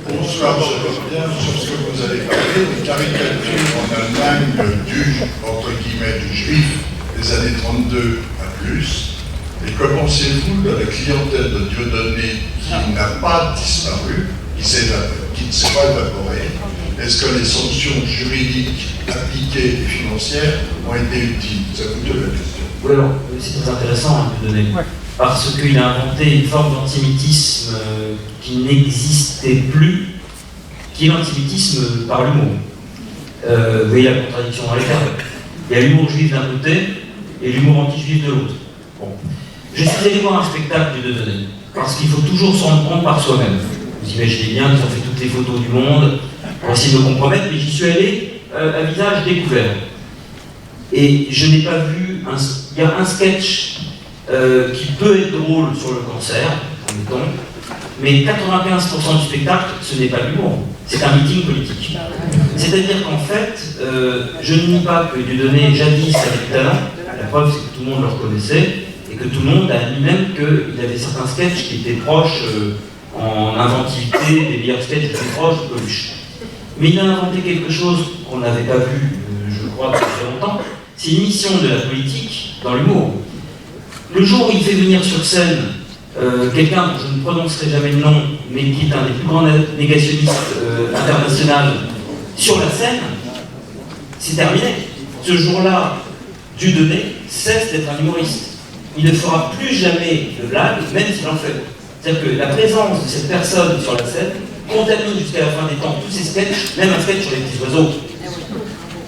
Bonsoir, je reviens sur ce que vous avez parlé, des caricatures en Allemagne du, entre guillemets, du juif des années 32 à plus. Et que pensez-vous de la clientèle de Dieudonné qui n'a pas disparu, qui ne s'est pas évaporée? Est-ce que les sanctions juridiques appliquées et financières ont été utiles? Ça vous donne la question. Oui, alors, c'est très intéressant, Dieudonné, parce qu'il a inventé une forme d'antisémitisme qui n'existait plus, qui est l'antisémitisme par l'humour. Vous voyez la contradiction dans les termes. Il y a l'humour juif d'un côté et l'humour anti-juif de l'autre. Bon. Je suis allé voir un spectacle de Dieudonné, parce qu'il faut toujours se rendre compte par soi-même. Vous imaginez bien qu'ils ont fait toutes les photos du monde pour essayer de me compromettre, mais j'y suis allé à visage découvert. Et je n'ai pas vu... Il y a un sketch qui peut être drôle sur le cancer, admettons, mais 95% du spectacle, ce n'est pas l'humour, c'est un meeting politique. C'est-à-dire qu'en fait, je ne nie pas que Dieudonné jadis avait du talent, la preuve c'est que tout le monde le reconnaissait, et que tout le monde a admis même qu'il avait certains sketchs qui étaient proches en inventivité, des meilleurs sketchs étaient proches de Coluche. Mais il a inventé quelque chose qu'on n'avait pas vu, je crois, depuis très longtemps, c'est une mission de la politique dans l'humour. Le jour où il fait venir sur scène quelqu'un dont je ne prononcerai jamais le nom, mais qui est un des plus grands négationnistes internationaux sur la scène, c'est terminé. Ce jour-là, Dieudonné cesse d'être un humoriste. Il ne fera plus jamais de blagues, même s'il en fait. C'est-à-dire que la présence de cette personne sur la scène contamine jusqu'à la fin des temps tous ces sketchs, même un sketch sur les petits oiseaux.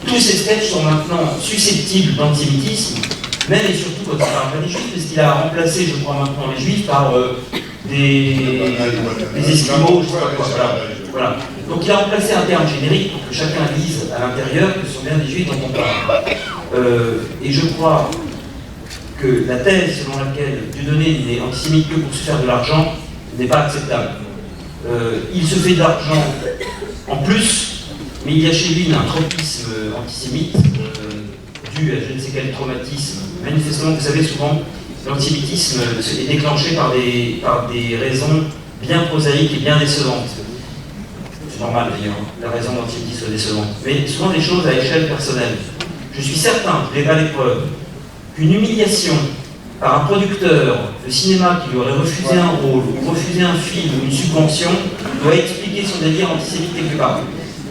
Tous ces sketchs sont maintenant susceptibles d'antisémitisme, même et surtout quand il ne parle pas des juifs, parce qu'il a remplacé, je crois maintenant, les juifs par des esquimaux, je sais pas quoi. Voilà. Donc il a remplacé un terme générique pour que chacun dise à l'intérieur que ce sont bien des juifs dont on parle. Et je crois que la thèse selon laquelle Dieudonné n'est antisémite que pour se faire de l'argent n'est pas acceptable. Il se fait de l'argent en plus, mais il y a chez lui un tropisme antisémite dû à je ne sais quel traumatisme. Manifestement, vous savez, souvent, l'antisémitisme est déclenché par des raisons bien prosaïques et bien décevantes. C'est normal d'ailleurs, la raison d'antisémitisme soit décevante. Mais souvent des choses à échelle personnelle. Je suis certain, je n'ai pas les preuves, qu'une humiliation par un producteur de cinéma qui lui aurait refusé un rôle, ou refusé un film, ou une subvention, doit expliquer son délire antisémite quelque part.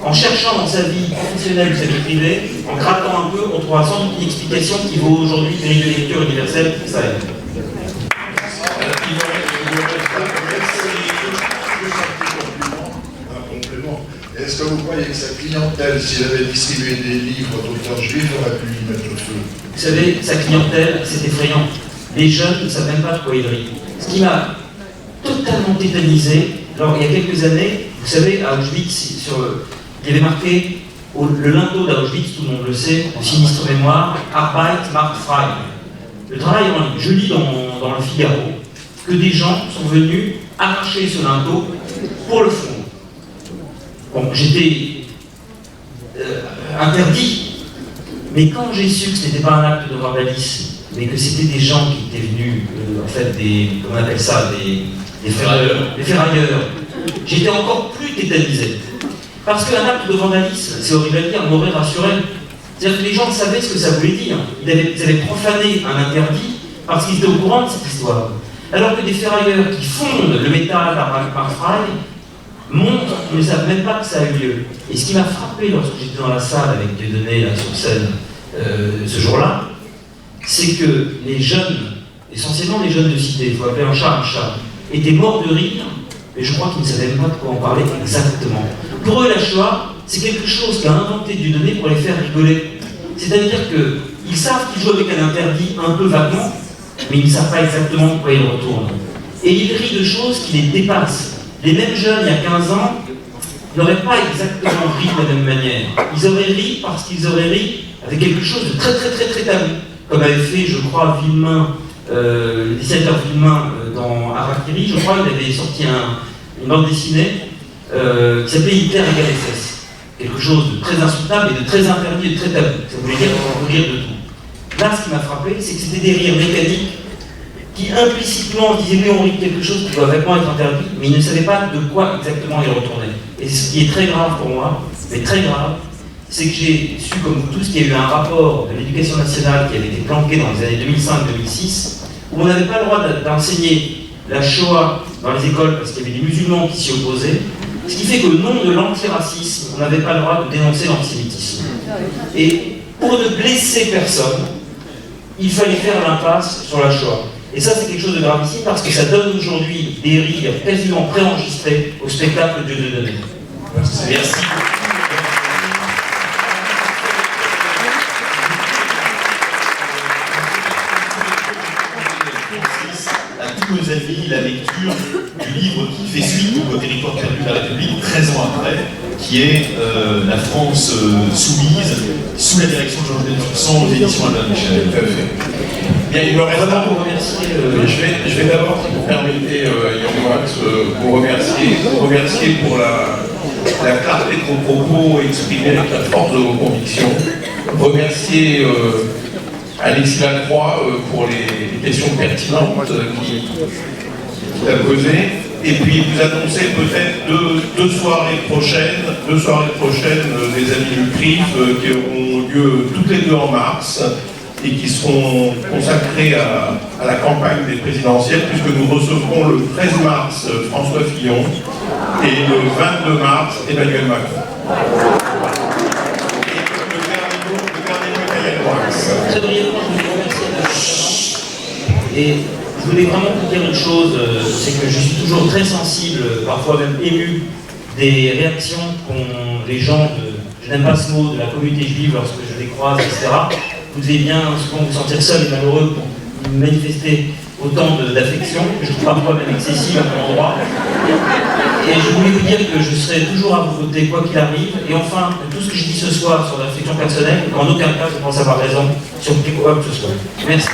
En cherchant dans sa vie professionnelle ou sa vie privée, en grattant un peu, on trouvera sans doute une explication qui vaut aujourd'hui grille de lecture universelle pour ça. Est-ce que vous croyez que sa clientèle, s'il avait distribué des livres d'auteurs juifs, aurait pu y mettre le feu? Vous savez, sa clientèle, c'est effrayant. Les jeunes ne savent même pas de quoi il rit. Ce qui m'a totalement tétanisé, alors il y a quelques années, vous savez, à Auschwitz, il y avait marqué le linteau d'Auschwitz, tout le monde le sait, de sinistre mémoire, Arbeit macht frei. Le travail en ligne. Je lis dans le Figaro que des gens sont venus arracher ce linteau pour le fond. Bon, j'étais interdit, mais quand j'ai su que ce n'était pas un acte de vandalisme, mais que c'était des gens qui étaient venus, en fait, comment on appelle ça, des ferrailleurs, j'étais encore plus tétanisé. Parce qu'un acte de vandalisme, c'est horrible à dire, m'aurait rassuré. C'est-à-dire que les gens savaient ce que ça voulait dire. Ils avaient profané un interdit parce qu'ils étaient au courant de cette histoire. Alors que des ferrailleurs qui fondent le métal par fraille montrent qu'ils ne savent même pas que ça a eu lieu. Et ce qui m'a frappé lorsque j'étais dans la salle avec Dieudonné là, sur scène ce jour-là, c'est que les jeunes, essentiellement les jeunes de cité, il faut appeler un chat, étaient morts de rire, mais je crois qu'ils ne savaient même pas de quoi en parler exactement. Pour eux, la Shoah, c'est quelque chose qu'a inventé Dieudonné pour les faire rigoler. C'est-à-dire qu'ils savent qu'ils jouent avec un interdit un peu vaguement, mais ils ne savent pas exactement de quoi ils retournent. Et ils rient de choses qui les dépassent. Les mêmes jeunes, il y a 15 ans, n'auraient pas exactement ri de la même manière. Ils auraient ri parce qu'ils auraient ri avec quelque chose de très tabou. comme avait fait, je crois, Villemin, le dessinateur Villemin dans Harakiri, je crois, il avait sorti une bande dessinée qui s'appelait Hitler égale SS. Quelque chose de très insoutenable et de très interdit et de très tabou. Ça voulait dire qu'on peut rire de tout. Là, ce qui m'a frappé, c'est que c'était des rires mécaniques qui implicitement disaient oui, on rit de quelque chose qui doit vraiment être interdit, mais ils ne savaient pas de quoi exactement il retournait. Et ce qui est très grave pour moi, mais très grave, c'est que j'ai su, comme vous tous, qu'il y a eu un rapport de l'éducation nationale qui avait été planqué dans les années 2005-2006, où on n'avait pas le droit d'enseigner la Shoah dans les écoles parce qu'il y avait des musulmans qui s'y opposaient, ce qui fait qu'au nom de l'antiracisme, on n'avait pas le droit de dénoncer l'antisémitisme. Et pour ne blesser personne, il fallait faire l'impasse sur la Shoah. Et ça, c'est quelque chose de gravissime parce que ça donne aujourd'hui des rires quasiment préenregistrés au spectacle Dieu de donner. Merci. À tous nos amis la lecture du livre qui fait suite au territoire perdu de la République 13 ans après, qui est La France soumise, sous la direction de Georges Bentursan aux éditions Albin Michel. Bien, il me reste Vraiment vous remercier. je vais d'abord, si vous permettez, Yann Wax, vous remercier pour la clarté de vos propos exprimés avec la force de vos convictions. Remercier Alexis Lacroix pour les questions pertinentes qu'il a posées. Et puis vous annoncer peut-être deux soirées prochaines des Amis du CRIF qui auront lieu toutes les 2 en mars et qui seront consacrées à la campagne des présidentielles, puisque nous recevrons le 13 mars François Fillon et le 22 mars Emmanuel Macron. Très brièvement, je vous remercie. Et je voulais vraiment vous dire une chose, c'est que je suis toujours très sensible, parfois même ému, des réactions qu'ont les gens je n'aime pas ce mot, de la communauté juive lorsque je les croise, etc. Vous devez bien souvent vous sentir seul et malheureux pour manifester autant d'affection, que je trouve parfois même excessive à mon endroit. Et je voulais vous dire que je serai toujours à vos côtés, quoi qu'il arrive. Et enfin, tout ce que je dis ce soir sur l'affection personnelle, en aucun cas je pense avoir raison sur quoi que ce soit. Merci.